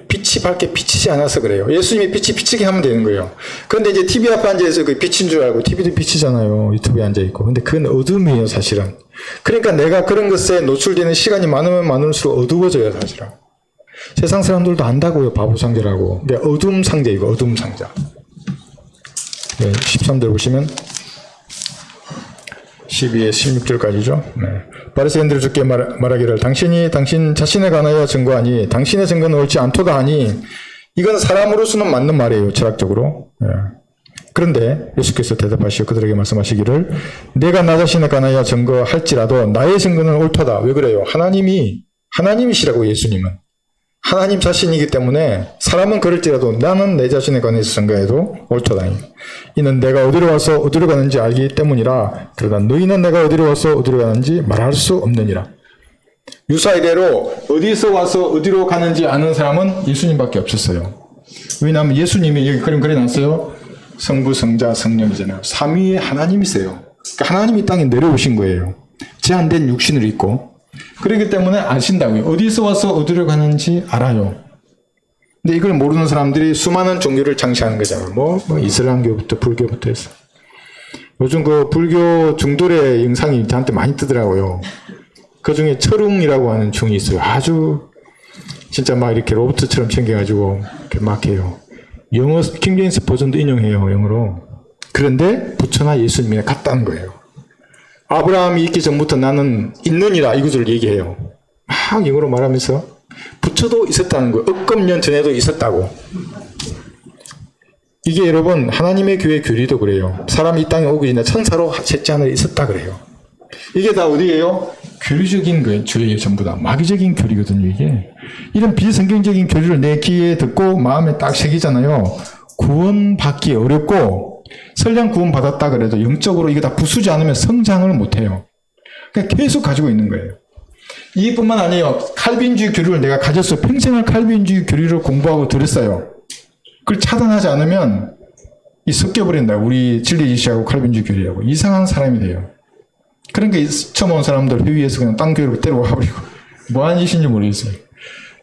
빛이 밝게 비치지 않아서 그래요. 예수님이 빛이 비치게 하면 되는 거예요. 그런데 이제 TV 앞에 앉아서 그 빛인 줄 알고, TV도 빛이잖아요. 유튜브에 앉아있고. 근데 그건 어둠이에요, 사실은. 그러니까 내가 그런 것에 노출되는 시간이 많으면 많을수록 어두워져요, 사실은. 세상 사람들도 안다고요, 바보 상자라고. 근데 어둠 상자, 이거 어둠 상자. 13절 보시면 12에 16절까지죠. 바리새인들이 주께 말하기를 당신 자신에 관하여 증거하니 당신의 증거는 옳지 않도다 하니 이건 사람으로서는 맞는 말이에요, 철학적으로. 그런데 예수께서 대답하시어 그들에게 말씀하시기를 내가 나 자신에 관하여 증거할지라도 나의 증거는 옳도다. 왜 그래요? 하나님이시라고 예수님은. 하나님 자신이기 때문에 사람은 그럴지라도 나는 내 자신에 관해서 증거해도 옳도다. 이는 내가 어디로 와서 어디로 가는지 알기 때문이라. 그러나 너희는 내가 어디로 와서 어디로 가는지 말할 수 없느니라. 유사이대로 어디서 와서 어디로 가는지 아는 사람은 예수님밖에 없었어요. 왜냐하면 예수님이 여기 그림 그려놨어요. 성부, 성자, 성령이잖아요. 삼위의 하나님이세요. 그러니까 하나님이 땅에 내려오신 거예요. 제한된 육신을 입고. 그렇기 때문에 아신다고요. 어디서 와서 어디로 가는지 알아요. 근데 이걸 모르는 사람들이 수많은 종교를 창시하는 거잖아요. 뭐 이슬람교부터 불교부터 해서. 요즘 그 불교 중돌의 영상이 저한테 많이 뜨더라고요. 그 중에 철웅이라고 하는 중이 있어요. 아주 진짜 막 이렇게 로봇처럼 생겨가지고 이렇게 막 해요. 영어 킹제임스 버전도 인용해요. 영어로. 그런데 부처나 예수님이 같다는 거예요. 아브라함이 있기 전부터 나는 있느니라 이 구절을 얘기해요. 막 영어로 말하면서 부처도 있었다는 거예요. 억금년 전에도 있었다고. 이게 여러분 하나님의 교회 교리도 그래요. 사람이 이 땅에 오기 전에 천사로 셋째 하늘에 있었다 그래요. 이게 다 어디예요? 교리적인 거예요. 주예요. 전부 다. 마귀적인 교리거든요. 이게. 이런 비성경적인 교리를 내 귀에 듣고 마음에 딱 새기잖아요. 구원받기 어렵고 설령 구원받았다 그래도 영적으로 이게 다 부수지 않으면 성장을 못해요. 그냥 계속 가지고 있는 거예요. 이뿐만 아니에요. 칼빈주의 교리를 내가 가졌어. 평생을 칼빈주의 교리를 공부하고 들었어요. 그걸 차단하지 않으면 이 섞여버린다. 우리 진리지시하고 칼빈주의 교리하고. 이상한 사람이 돼요. 그러니까 처음 온 사람들 회의에서 그냥 땅 교회로 때려와 버리고 뭐하는 짓인지 모르겠어요.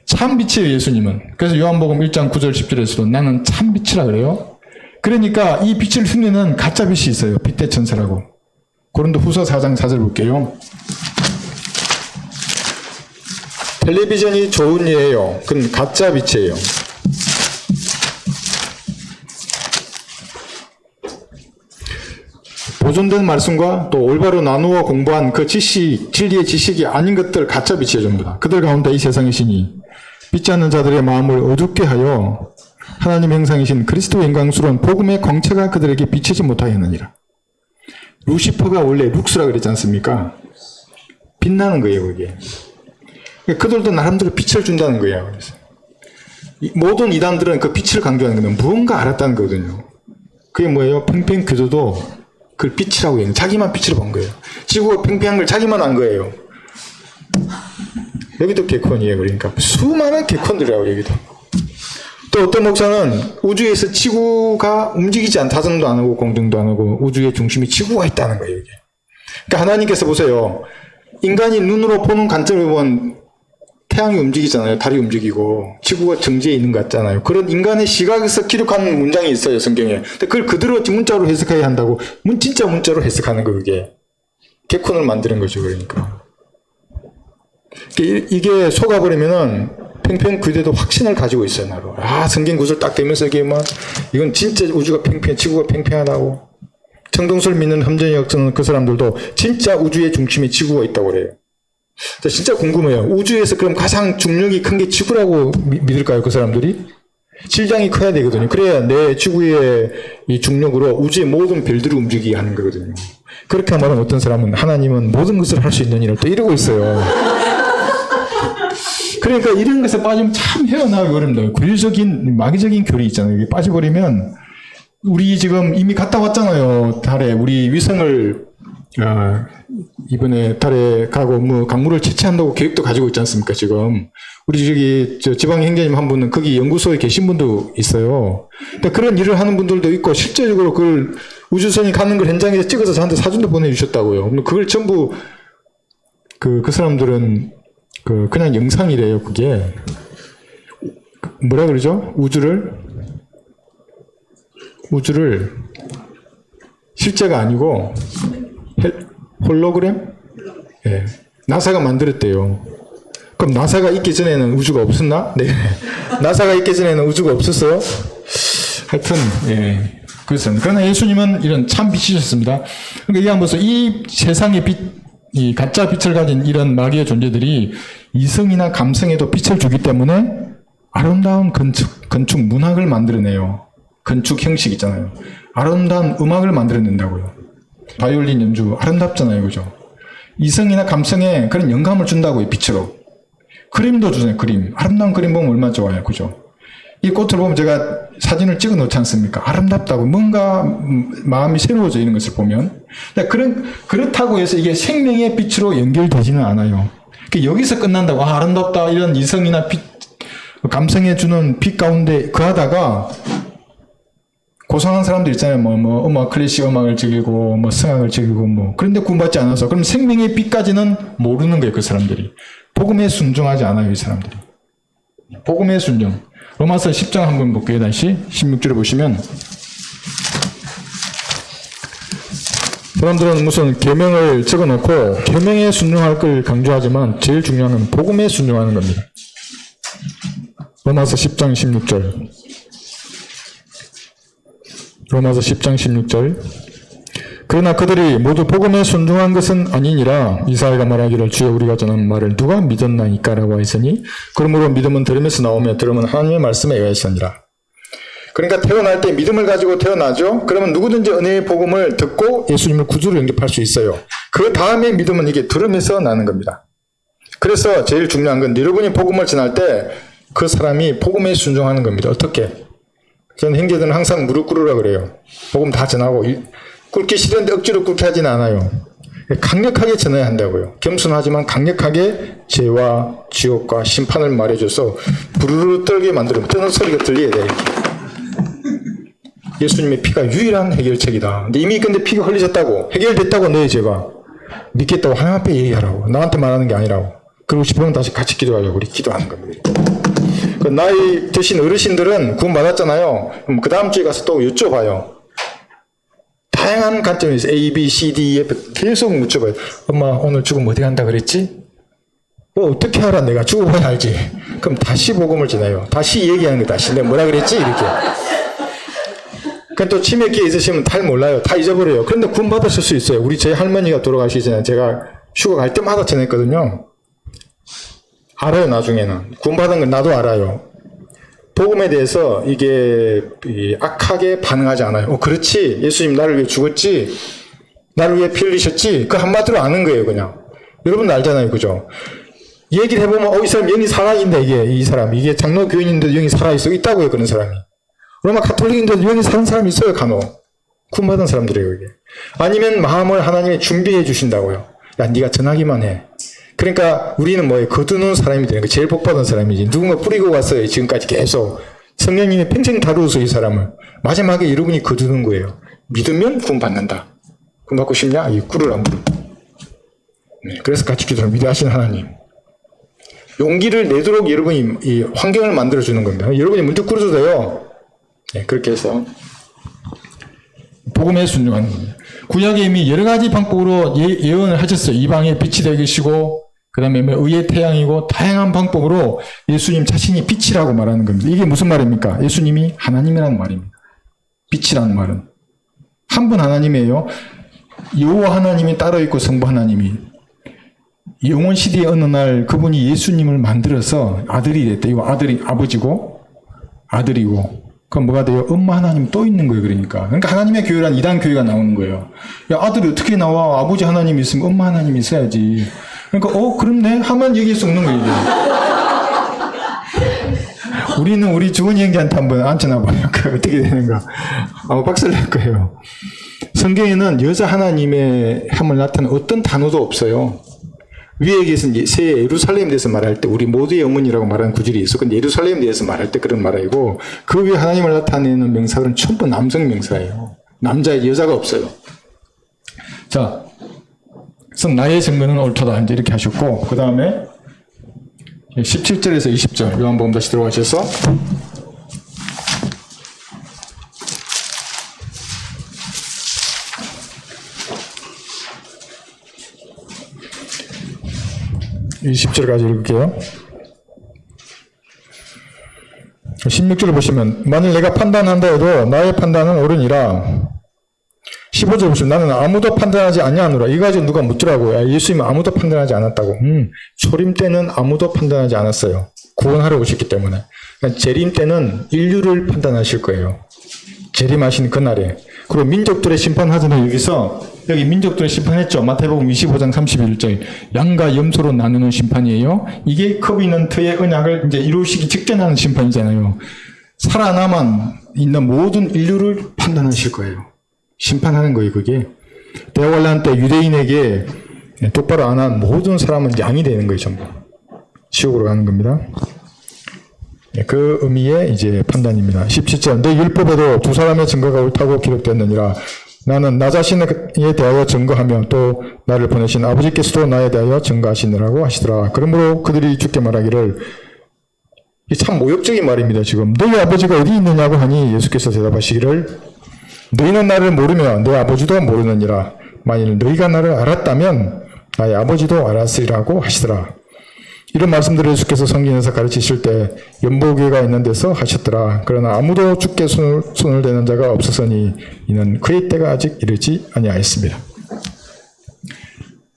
참 빛이에요, 예수님은. 그래서 요한복음 1장 9절 10절에서도 나는 참 빛이라 그래요. 그러니까 이 빛을 흉내는 가짜 빛이 있어요. 빛의 천사라고. 고린도후서 4장 4절 볼게요. 텔레비전이 좋은 일이에요. 그건 가짜 빛이에요. 보존된 말씀과 또 올바로 나누어 공부한 그 지식, 진리의 지식이 아닌 것들 가짜 빛이에요, 전부 다. 그들 가운데 이 세상의 신이 믿지 않는 자들의 마음을 어둡게 하여 하나님의 형상이신 그리스도의 영광스러운 복음의 광채가 그들에게 비치지 못하게 하느니라. 루시퍼가 원래 룩스라 그랬지 않습니까? 빛나는 거예요, 그게. 그들도 나름대로 빛을 준다는 거예요. 그래서 모든 이단들은 그 빛을 강조하는 거는 무언가 알았다는 거거든요. 그게 뭐예요? 팽팽 교도도 그걸 빛이라고 해요. 자기만 빛을 본 거예요. 지구가 팽팽한 걸 자기만 안 거예요. 여기도 개콘이에요. 그러니까 수많은 개콘들이라고 여기도. 또 어떤 목사는 우주에서 지구가 움직이지 않다. 타전도 안 하고 공중도 안 하고 우주의 중심이 지구가 있다는 거예요. 이게. 그러니까 하나님께서 보세요. 인간이 눈으로 보는 관점을 보면 태양이 움직이잖아요. 달이 움직이고 지구가 정지해 있는 것 같잖아요. 그런 인간의 시각에서 기록하는 문장이 있어요. 성경에. 근데 그걸 그대로 문자로 해석해야 한다고 진짜 문자로 해석하는 거 그게. 개콘을 만드는 거죠. 그러니까. 이게 속아버리면은 팽팽 그대도 확신을 가지고 있어요. 나로. 성경 구절 딱 되면서 이게 막 이건 진짜 우주가 팽팽, 지구가 팽팽하다고. 청동설 믿는 함정이 역전은 그 사람들도 진짜 우주의 중심에 지구가 있다고 그래요. 진짜 궁금해요. 우주에서 그럼 가장 중력이 큰 게 지구라고 믿을까요? 그 사람들이? 질량이 커야 되거든요. 그래야 내 지구의 이 중력으로 우주의 모든 별들을 움직이게 하는 거거든요. 그렇게 말하면 어떤 사람은 하나님은 모든 것을 할 수 있는 일을 또 이러고 있어요. 그러니까 이런 것에 빠지면 참 헤어나오기 어렵다. 구류적인 마귀적인 교리 있잖아요. 여기 빠져버리면 우리 지금 이미 갔다 왔잖아요. 달에 우리 위성을 이번에 달에 가고 뭐 강물을 채취한다고 계획도 가지고 있지 않습니까? 지금 우리 저기 지방 행자님 한 분은 거기 연구소에 계신 분도 있어요. 근데 그런 일을 하는 분들도 있고 실제적으로 그걸 우주선이 가는 걸 현장에서 찍어서 저한테 사진도 보내주셨다고요. 그걸 전부 그 사람들은 그냥 영상이래요. 그게 뭐라 그러죠? 우주를 실제가 아니고 홀로그램? 예. 나사가 만들었대요. 그럼 나사가 있기 전에는 우주가 없었나? 네. 나사가 있기 전에는 우주가 없었어요? 하여튼, 예. 그렇습니다. 그러나 예수님은 이런 참 빛이셨습니다. 그러니까 이게 한번 보세요. 이 세상의 빛, 이 가짜 빛을 가진 이런 마귀의 존재들이 이성이나 감성에도 빛을 주기 때문에 아름다운 건축 문학을 만들어내요. 건축 형식 있잖아요. 아름다운 음악을 만들어낸다고요. 바이올린 연주 아름답잖아요. 그죠? 이성이나 감성에 그런 영감을 준다고요. 빛으로. 그림도 주잖아요. 그림. 아름다운 그림 보면 얼마나 좋아요. 그죠? 이 꽃을 보면 제가 사진을 찍어 놓지 않습니까? 아름답다고. 뭔가 마음이 새로워져 있는 것을 보면. 그렇다고 해서 이게 생명의 빛으로 연결되지는 않아요. 여기서 끝난다고. 아, 아름답다. 이런 이성이나 빛, 감성에 주는 빛 가운데 거하다가 고상한 사람들 있잖아요. 음악, 클래식 음악을 즐기고, 성악을 즐기고, 그런데 구원받지 않아서. 그럼 생명의 빛까지는 모르는 거예요, 그 사람들이. 복음에 순종하지 않아요, 이 사람들이. 복음에 순종. 로마서 10장 한번 볼게요, 다시. 16절에 보시면. 사람들은 무슨 계명을 적어 놓고, 계명에 순종할 걸 강조하지만, 제일 중요한 건 복음에 순종하는 겁니다. 로마서 10장 16절. 로마서 10장 16절. 그러나 그들이 모두 복음에 순종한 것은 아니니라. 이사야가 말하기를 주여 우리가 전하는 말을 누가 믿었나이까 라고 했으니 그러므로 믿음은 들음에서 나오며 들음은 하나님의 말씀에 의하였으니라. 그러니까 태어날 때 믿음을 가지고 태어나죠. 그러면 누구든지 은혜의 복음을 듣고 예수님을 구주로 영접할 수 있어요. 그 다음에 믿음은 이게 들음에서 나는 겁니다. 그래서 제일 중요한 건 여러분이 복음을 전할 때 그 사람이 복음에 순종하는 겁니다. 어떻게? 저는 형제들은 항상 무릎 꿇으라 그래요. 복음 다 전하고 꿇기 싫은데 억지로 꿇게 하지는 않아요. 강력하게 전해야 한다고요. 겸손하지만 강력하게 죄와 지옥과 심판을 말해줘서 부르르 떨게 만들면 뜨는 소리가 들려야 돼요. 예수님의 피가 유일한 해결책이다. 근데 이미 근데 피가 흘리셨다고 해결됐다고 너의 죄가 믿겠다고 하나님 앞에 얘기하라고. 나한테 말하는 게 아니라고. 그리고 싶으면 다시 같이 기도하려고 우리 기도하는 겁니다. 그 나이 드신 어르신들은 구원 받았잖아요. 그럼 그 다음 주에 가서 또 여쭤봐요. 다양한 관점에서 A, B, C, D, F 계속 묻혀봐요. 엄마 오늘 죽으면 어디 간다 그랬지? 어떻게 알아? 내가 죽어봐야 알지. 그럼 다시 복음을 전해요. 다시 얘기하는 거 다시. 내가 뭐라 그랬지? 이렇게. 그럼 또 치매기에 있으시면 잘 몰라요. 다 잊어버려요. 그런데 구원 받으실 수 있어요. 우리 제 할머니가 돌아가시기 전에 제가 휴가 갈 때마다 전했거든요. 알아요, 나중에는. 구원받은 건 나도 알아요. 복음에 대해서 이게 악하게 반응하지 않아요. 그렇지. 예수님 나를 위해 죽었지. 나를 위해 피 흘리셨지. 그 한마디로 아는 거예요, 그냥. 여러분도 알잖아요, 그죠? 얘기를 해보면, 이 사람 영이 살아있네, 이 사람. 이게 장로 교인인데도 영이 살아있어. 있다고요, 그런 사람이. 로마 가톨릭인데도 영이 사는 사람이 있어요, 간혹. 구원받은 사람들이에요, 이게. 아니면 마음을 하나님이 준비해 주신다고요. 야, 네가 전하기만 해. 그러니까 우리는 뭐예요? 거두는 사람이 되는 거예요. 제일 복받은 사람이지. 누군가 뿌리고 왔어요. 지금까지 계속. 성령님이 평생 다루어서 이 사람을. 마지막에 여러분이 거두는 거예요. 믿으면 구원 받는다. 구원 받고 싶냐? 꿇으라 무릎. 네, 그래서 같이 기도를 위대하신 하나님. 용기를 내도록 여러분이 이 환경을 만들어주는 겁니다. 여러분이 문득 꿇어도 돼요. 네, 그렇게 해서 복음에 순종하는 겁니다. 구약에 이미 여러 가지 방법으로 예언을 하셨어요. 이방의 빛이 되시고 그 다음에 의의 태양이고 다양한 방법으로 예수님 자신이 빛이라고 말하는 겁니다. 이게 무슨 말입니까? 예수님이 하나님이라는 말입니다. 빛이라는 말은. 한 분 하나님이에요. 여호와 하나님이 따로 있고 성부 하나님이. 영원 시대의 어느 날 그분이 예수님을 만들어서 아들이 됐다. 이거 아들이 아버지고 아들이고. 그럼 뭐가 돼요? 엄마 하나님 또 있는 거예요. 그러니까 하나님의 교회란 이단 교회가 나오는 거예요. 야, 아들이 어떻게 나와? 아버지 하나님이 있으면 엄마 하나님이 있어야지. 그러니까 그렇네 하면 얘기할 수 없는 거예요. 이제. 우리는 우리 주은이 형제한테 한번 앉혀놔봐요. 어떻게 되는가. 박수를 낼 거예요. 성경에는 여자 하나님의 함을 나타내는 어떤 단어도 없어요. 위에 계신 새 예루살렘에 대해서 말할 때 우리 모두의 어머니라고 말하는 구절이 있어. 근데 예루살렘에 대해서 말할 때 그런 말이고 그 위에 하나님을 나타내는 명사는 전부 남성 명사예요. 남자, 여자가 없어요. 자, 그래서 나의 증거는 옳도다. 이제 이렇게 하셨고 그 다음에 17절에서 20절 요한복음 다시 들어가셔서 이 10절까지 읽을게요. 16절을 보시면 만일 내가 판단한다 해도 나의 판단은 옳으니라. 15절 보시면 나는 아무도 판단하지 아니하노라. 이거 가지고 누가 묻더라고요. 예수님은 아무도 판단하지 않았다고. 초림 때는 아무도 판단하지 않았어요. 구원하러 오셨기 때문에. 재림 때는 인류를 판단하실 거예요. 재림하신 그날에. 그리고 민족들의 심판하잖아요. 여기 민족들의 심판했죠. 마태복음 25장 31절. 양과 염소로 나누는 심판이에요. 이게 커비넌트의 언약을 이제 이루시기 직전에 하는 심판이잖아요. 살아남아 있는 모든 인류를 판단하실 거예요. 심판하는 거예요, 그게. 대환란 때 유대인에게 똑바로 안 한 모든 사람은 양이 되는 거예요, 전부. 지옥으로 가는 겁니다. 그 의미의 이제 판단입니다. 17절. 내 율법에도 두 사람의 증거가 옳다고 기록되느니라. 나는 나 자신에 대하여 증거하며 또 나를 보내신 아버지께서도 나에 대하여 증거하시느라고 하시더라. 그러므로 그들이 주께 말하기를, 이 참 모욕적인 말입니다. 지금 너희 아버지가 어디 있느냐고 하니 예수께서 대답하시기를, 너희는 나를 모르며 내 아버지도 모르느니라. 만일 너희가 나를 알았다면 나의 아버지도 알았으리라고 하시더라. 이런 말씀들을 예수께서 성경에서 가르치실 때 연보교회가 있는 데서 하셨더라. 그러나 아무도 주께 손을 대는 자가 없었으니 이는 그의 때가 아직 이르지 아니하였습니다.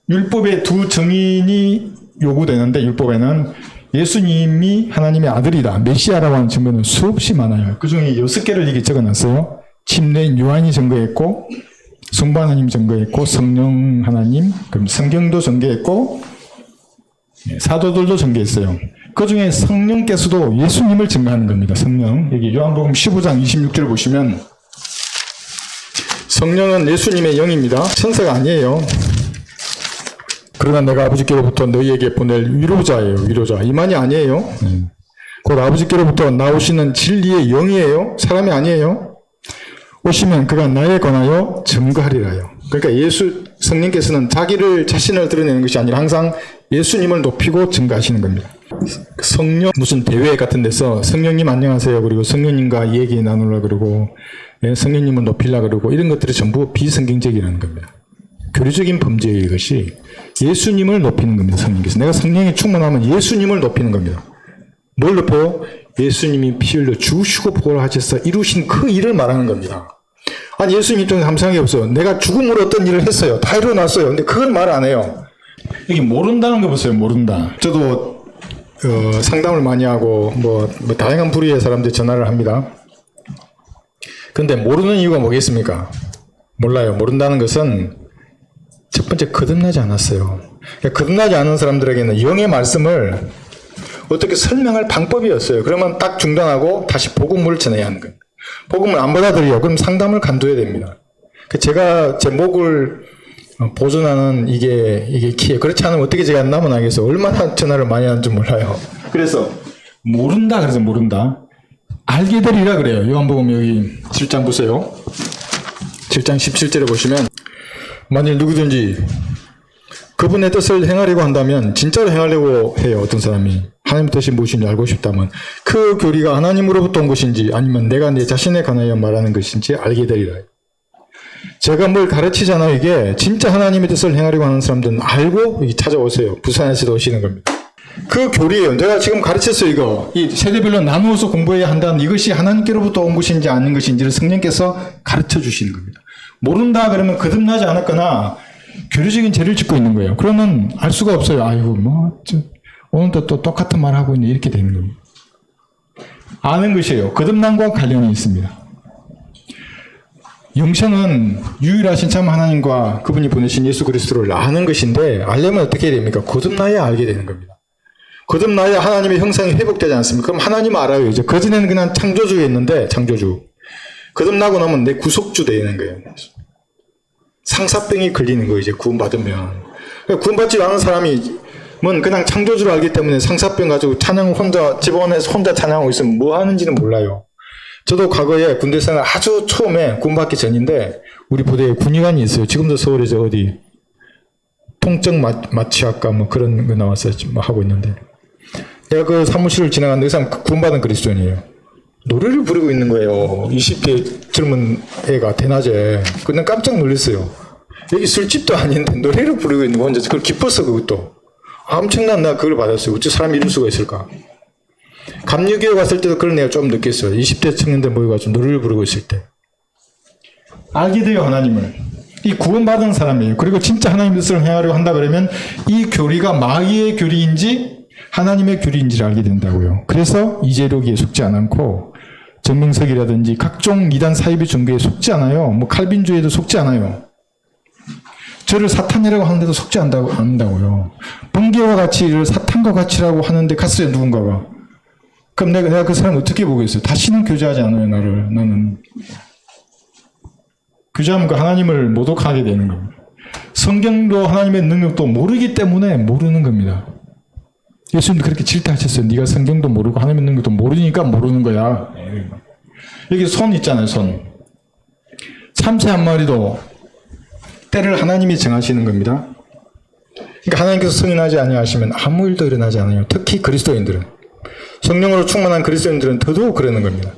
율법의 두 증인이 요구되는데, 율법에는 예수님이 하나님의 아들이다, 메시아라고 하는 증거는 수없이 많아요. 그 중에 6개를 이게 적어놨어요. 침례인 요한이 증거했고, 성부 하나님 증거했고, 성령 하나님, 그럼 성경도 증거했고, 사도들도 증거했어요. 그 중에 성령께서도 예수님을 증거하는 겁니다. 성령. 여기 요한복음 15장 26절 보시면 성령은 예수님의 영입니다. 천사가 아니에요. 그러나 내가 아버지께로부터 너희에게 보낼 위로자예요. 위로자. 이만이 아니에요. 곧 아버지께로부터 나오시는 진리의 영이에요. 사람이 아니에요. 오시면 그가 나에 관하여 증거하리라요. 그러니까 성령께서는 자신을 드러내는 것이 아니라 항상 예수님을 높이고 증거하시는 겁니다. 성령 무슨 대회 같은 데서 성령님 안녕하세요, 그리고 성령님과 얘기 나누려 그러고, 성령님을 높이려 그러고, 이런 것들이 전부 비성경적이라는 겁니다. 교리적인 범죄예요. 이것이 예수님을 높이는 겁니다. 성령께서 내가 성령에 충만하면 예수님을 높이는 겁니다. 뭘 높여요? 예수님이 피 흘려 죽으시고 부활하셔서 이루신 그 일을 말하는 겁니다. 아니, 예수님 입장에서 감사한 게 없어요. 내가 죽음으로 어떤 일을 했어요. 다 일어났어요. 근데 그건 말 안 해요. 여기 모른다는 거 보세요. 모른다. 저도 상담을 많이 하고 뭐 다양한 부류의 사람들이 전화를 합니다. 근데 모르는 이유가 뭐겠습니까? 몰라요. 모른다는 것은 첫 번째 거듭나지 않았어요. 그러니까 거듭나지 않은 사람들에게는 영의 말씀을 어떻게 설명할 방법이 없어요. 그러면 딱 중단하고 다시 복음을 전해야 하는 거예요. 복음을 안 받아들여요. 그럼 상담을 간두어야 됩니다. 제가 제 목을 보존하는 이게 키예요. 그렇지 않으면 어떻게 제가 남아나겠어요. 얼마나 전화를 많이 하는지 몰라요. 그래서 모른다. 그래서 모른다. 알게 되리라 그래요. 요한복음 여기 7장 보세요. 7장 17절에 보시면, 만일 누구든지 그분의 뜻을 행하려고 한다면, 진짜로 행하려고 해요. 어떤 사람이 하나님의 뜻이 무엇인지 알고 싶다면 그 교리가 하나님으로부터 온 것인지 아니면 내가 내 자신에 관하여 말하는 것인지 알게 되리라. 제가 뭘 가르치잖아요. 이게 진짜 하나님의 뜻을 행하려고 하는 사람들은 알고 찾아오세요. 부산에서도 오시는 겁니다. 그 교리예요. 제가 지금 가르쳤어요. 이거 이 세대별로 나누어서 공부해야 한다는, 이것이 하나님께로부터 온 것인지 아닌 것인지를 성령께서 가르쳐 주시는 겁니다. 모른다 그러면 거듭나지 않았거나 교리적인 죄를 짓고 있는 거예요. 그러면 알 수가 없어요. 아이고 오늘도 또 똑같은 말 하고 있네, 이렇게 되는 겁니다. 아는 것이에요. 거듭남과 관련이 있습니다. 영생은 유일하신 참 하나님과 그분이 보내신 예수 그리스도를 아는 것인데, 알려면 어떻게 해야 됩니까? 거듭나야 알게 되는 겁니다. 거듭나야 하나님의 형상이 회복되지 않습니까? 그럼 하나님 알아요. 이제 그전에는 그냥 창조주였는데, 창조주. 거듭나고 나면 내 구속주 되는 거예요. 상사병이 걸리는 거예요. 이제 구원받으면. 구원받지 않은 사람이 그냥 창조주를 알기 때문에 상사병 가지고 찬양 혼자 집어넣어서 혼자 찬양하고 있으면 뭐 하는지는 몰라요. 저도 과거에 군대 생활 아주 처음에 구원받기 전인데, 우리 부대에 군의관이 있어요. 지금도 서울에서 어디 통증 마취학과 뭐 그런 거 나왔어요. 뭐 하고 있는데, 내가 그 사무실을 지나갔는데 그 사람 구원받은 그리스도인이에요. 노래를 부르고 있는 거예요. 20대 젊은 애가 대낮에. 그냥 깜짝 놀랐어요. 여기 술집도 아닌데 노래를 부르고 있는 거 혼자. 그걸 기뻤어. 그것도 엄청난, 나 그걸 받았어요. 어째 사람이 이럴 수가 있을까. 감리교회 갔을 때도 그런 애가 좀 느꼈어요. 20대 청년들 모여가지고 노래를 부르고 있을 때. 알게 돼요, 하나님을. 이 구원받은 사람이에요. 그리고 진짜 하나님의 뜻을 행하려고 한다 그러면 이 교리가 마귀의 교리인지 하나님의 교리인지를 알게 된다고요. 그래서 이재료기에 속지 않고 정명석이라든지 각종 이단 사이비 종교에 속지 않아요. 뭐 칼빈주의에도 속지 않아요. 저를 사탄이라고 하는데도 속지 않는다고요. 번개와 같이 이를 사탄과 같이라고 하는데 갔어요, 누군가가. 그럼 내가 그 사람 어떻게 보겠어요? 다시는 교제하지 않아요, 나는. 교제하면 그 하나님을 모독하게 되는 겁니다. 성경도 하나님의 능력도 모르기 때문에 모르는 겁니다. 예수님도 그렇게 질타하셨어요. 네가 성경도 모르고 하나님의 능력도 모르니까 모르는 거야. 여기 손 있잖아요, 손. 참새 한 마리도 때를 하나님이 정하시는 겁니다. 그러니까 하나님께서 승인하지 아니하시면 아무 일도 일어나지 않아요. 특히 그리스도인들은. 성령으로 충만한 그리스도인들은 더더욱 그러는 겁니다.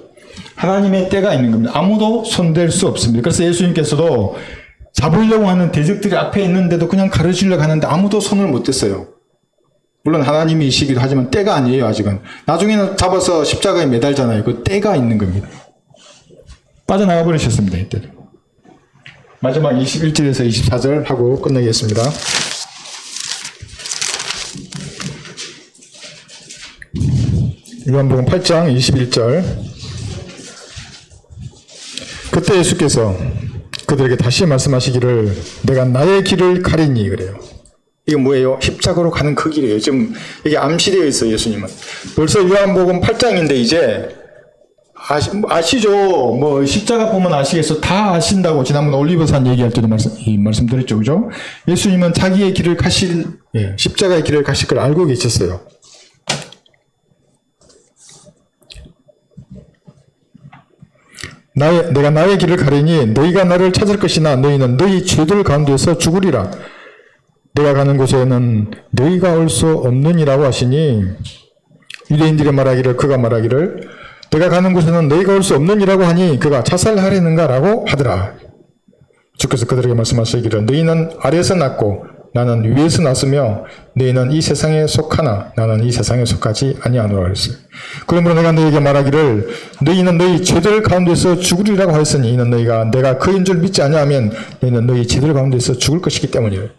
하나님의 때가 있는 겁니다. 아무도 손댈 수 없습니다. 그래서 예수님께서도 잡으려고 하는 대적들이 앞에 있는데도 그냥 가르치려고 하는데 아무도 손을 못 댔어요. 물론 하나님이시기도 하지만 때가 아니에요, 아직은. 나중에는 잡아서 십자가에 매달잖아요. 그 때가 있는 겁니다. 빠져나가 버리셨습니다, 이때도. 마지막 21절에서 24절 하고 끝내겠습니다. 요한복음 8장 21절. 그때 예수께서 그들에게 다시 말씀하시기를 내가 나의 길을 가리니 그래요. 이게 뭐예요? 십자가로 가는 그 길이에요. 지금 이게 암시되어 있어요, 예수님은. 벌써 요한복음 8장인데 이제 아시죠? 뭐 십자가 보면 아시겠어? 다 아신다고 지난번 올리브산 얘기할 때도 말씀드렸죠, 그죠? 예수님은 자기의 길을 십자가의 길을 가실 걸 알고 계셨어요. 내가 나의 길을 가리니 너희가 나를 찾을 것이나 너희는 너희 죄들 가운데서 죽으리라. 내가 가는 곳에는 너희가 올 수 없느니라고 하시니 유대인들이 그가 말하기를 내가 가는 곳에는 너희가 올 수 없느니라고 하니 그가 자살하려는가라고 하더라. 주께서 그들에게 말씀하시기를 너희는 아래에서 났고 나는 위에서 났으며 너희는 이 세상에 속하나 나는 이 세상에 속하지 아니하노라 그랬어요. 그러므로 내가 너희에게 말하기를 너희는 너희 죄들 가운데서 죽으리라고 하였으니 이는 너희가 내가 그인 줄 믿지 아니하면 너희는 너희 죄들 가운데서 죽을 것이기 때문이에요.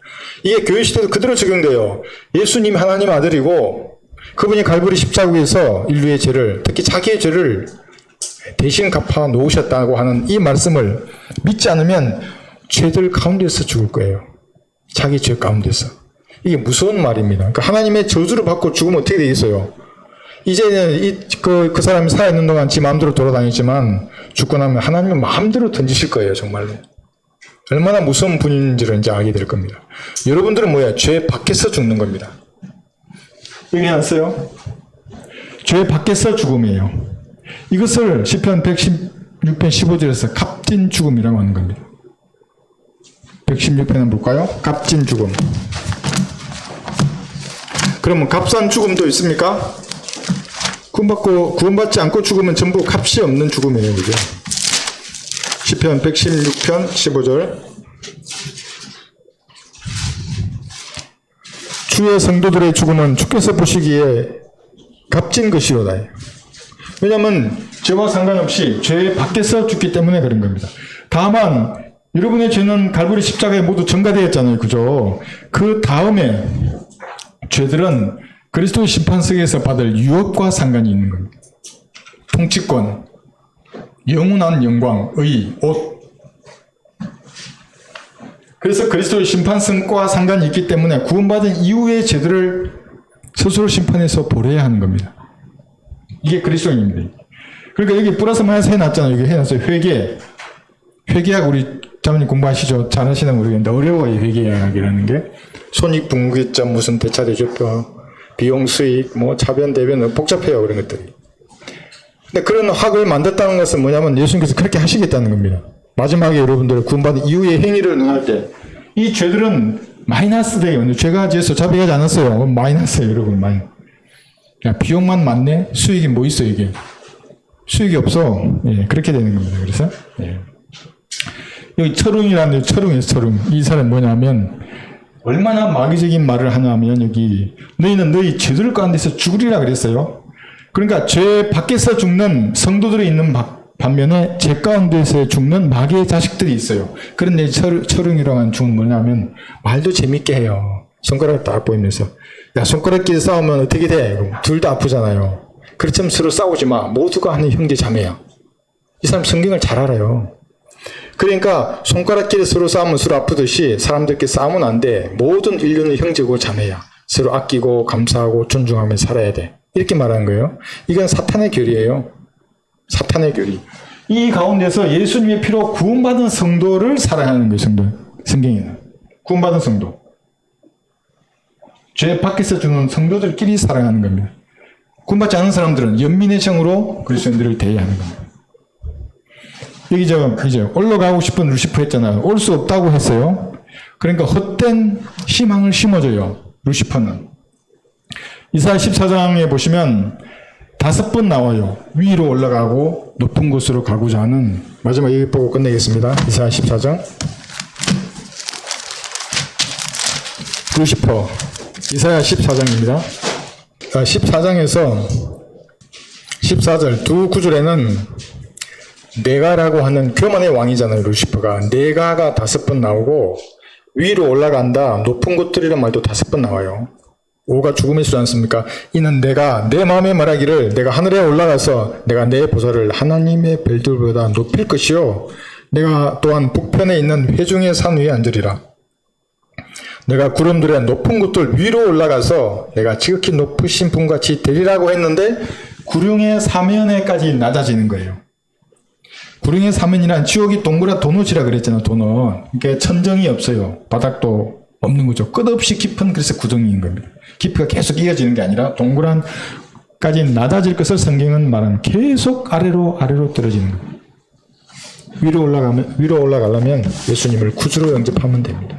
이게 교회 시대도 그대로 적용돼요. 예수님이 하나님 아들이고 그분이 갈보리 십자가에서 인류의 죄를, 특히 자기의 죄를 대신 갚아 놓으셨다고 하는 이 말씀을 믿지 않으면 죄들 가운데서 죽을 거예요. 자기 죄 가운데서. 이게 무서운 말입니다. 그러니까 하나님의 저주를 받고 죽으면 어떻게 되겠어요? 이제는 그 사람이 살아있는 동안 지 마음대로 돌아다니지만 죽고 나면 하나님은 마음대로 던지실 거예요, 정말로. 얼마나 무서운 분인지를 이제 알게 될 겁니다. 여러분들은 뭐야? 죄 밖에서 죽는 겁니다. 여기 해놨어요. 죄 밖에서 죽음이에요. 이것을 시편 116편 15절에서 값진 죽음이라고 하는 겁니다. 116편 한번 볼까요? 값진 죽음. 그러면 값싼 죽음도 있습니까? 구원받지 않고 죽으면 전부 값이 없는 죽음이에요. 그죠? 시편 116편 15절. 주의 성도들의 죽음은 주께서 보시기에 값진 것이로다. 왜냐하면 죄와 상관없이 죄 밖에서 죽기 때문에 그런 겁니다. 다만 여러분의 죄는 갈보리 십자가에 모두 전가되었잖아요. 그죠? 그 다음에 죄들은 그리스도의 심판석에서 받을 유업과 상관이 있는 겁니다. 통치권, 영원한 영광, 의, 옷. 그래서 그리스도의 심판성과 상관이 있기 때문에 구원받은 이후의 죄들을 스스로 심판해서 보려야 하는 겁니다. 이게 그리스도인입니다. 그러니까 여기 플러스 마이너스 해놨잖아요. 여기 해놨어요. 회계학 우리 자매님 공부하시죠? 잘하시나 모르겠는데 어려워요. 회계학이라는 게. 손익분기점, 무슨 대차대조표, 비용 수익, 뭐 차변 대변 복잡해요. 그런 것들이. 근데 그런 학을 만들었다는 것은 뭐냐면 예수님께서 그렇게 하시겠다는 겁니다. 마지막에 여러분들 구원받은 이후의 행위를 능할 때 이 죄들은 마이너스 돼요. 죄가 지어서 자백하지 않았어요. 마이너스예요, 여러분. 비용만 많네? 수익이 뭐 있어, 이게? 수익이 없어. 예, 그렇게 되는 겁니다. 그래서, 예. 여기 철웅이라는 철웅이에요, 철웅. 이 사람은 뭐냐면, 얼마나 마귀적인 말을 하냐면, 여기, 너희는 너희 죄들 가운데서 죽으리라 그랬어요. 그러니까 죄 밖에서 죽는 성도들이 있는 반면에 죄 가운데서 죽는 마귀의 자식들이 있어요. 그런데 철웅이라고 하는 죽은 뭐냐면, 말도 재밌게 해요. 손가락을 딱 보이면서. 야, 손가락끼리 싸우면 어떻게 돼? 둘 다 아프잖아요. 그렇지만 서로 싸우지 마. 모두가 하는 형제 자매야. 이 사람 성경을 잘 알아요. 그러니까 손가락끼리 서로 싸우면 서로 아프듯이 사람들끼리 싸우면 안 돼. 모든 인류는 형제고 자매야. 서로 아끼고 감사하고 존중하며 살아야 돼. 이렇게 말하는 거예요. 이건 사탄의 교리예요. 사탄의 교리. 이 가운데서 예수님의 피로 구원받은 성도를 사랑하는 거예요. 성경에는. 구원받은 성도. 죄 밖에서 주는 성도들끼리 사랑하는 겁니다. 구원받지 않은 사람들은 연민의 정으로 그리스도인들을 대해하는 겁니다. 여기 이제 올라가고 싶은 루시퍼 했잖아요. 올 수 없다고 했어요. 그러니까 헛된 희망을 심어줘요. 루시퍼는. 이사야 14장에 보시면 5번 나와요. 위로 올라가고 높은 곳으로 가고자 하는. 마지막 여기 보고 끝내겠습니다. 이사야 14장. 루시퍼. 이사야 14장입니다. 14장에서 14절 두 구절에는 네가라고 하는 교만의 왕이잖아요. 루시퍼가. 네가가 5번 나오고 위로 올라간다. 높은 곳들이란 말도 5번 나와요. 5가 죽음의 수지 않습니까? 이는 내가 내 마음에 말하기를 내가 하늘에 올라가서 내가 내 보좌를 하나님의 별들보다 높일 것이요. 내가 또한 북편에 있는 회중의 산 위에 앉으리라. 내가 구름들의 높은 곳들 위로 올라가서 내가 지극히 높으신 분같이 되리라고 했는데 구룡의 사면에까지 낮아지는 거예요. 구룡의 사면이란 지옥이 동그란 도넛이라 그랬잖아요. 도넛. 그러니까 천정이 없어요. 바닥도 없는 거죠. 끝없이 깊은 그래서 구덩이인 겁니다. 깊이가 계속 이어지는 게 아니라 동그란까지 낮아질 것을 성경은 말하는 계속 아래로 떨어지는 겁니다. 위로 올라가려면 예수님을 구주로 영접하면 됩니다.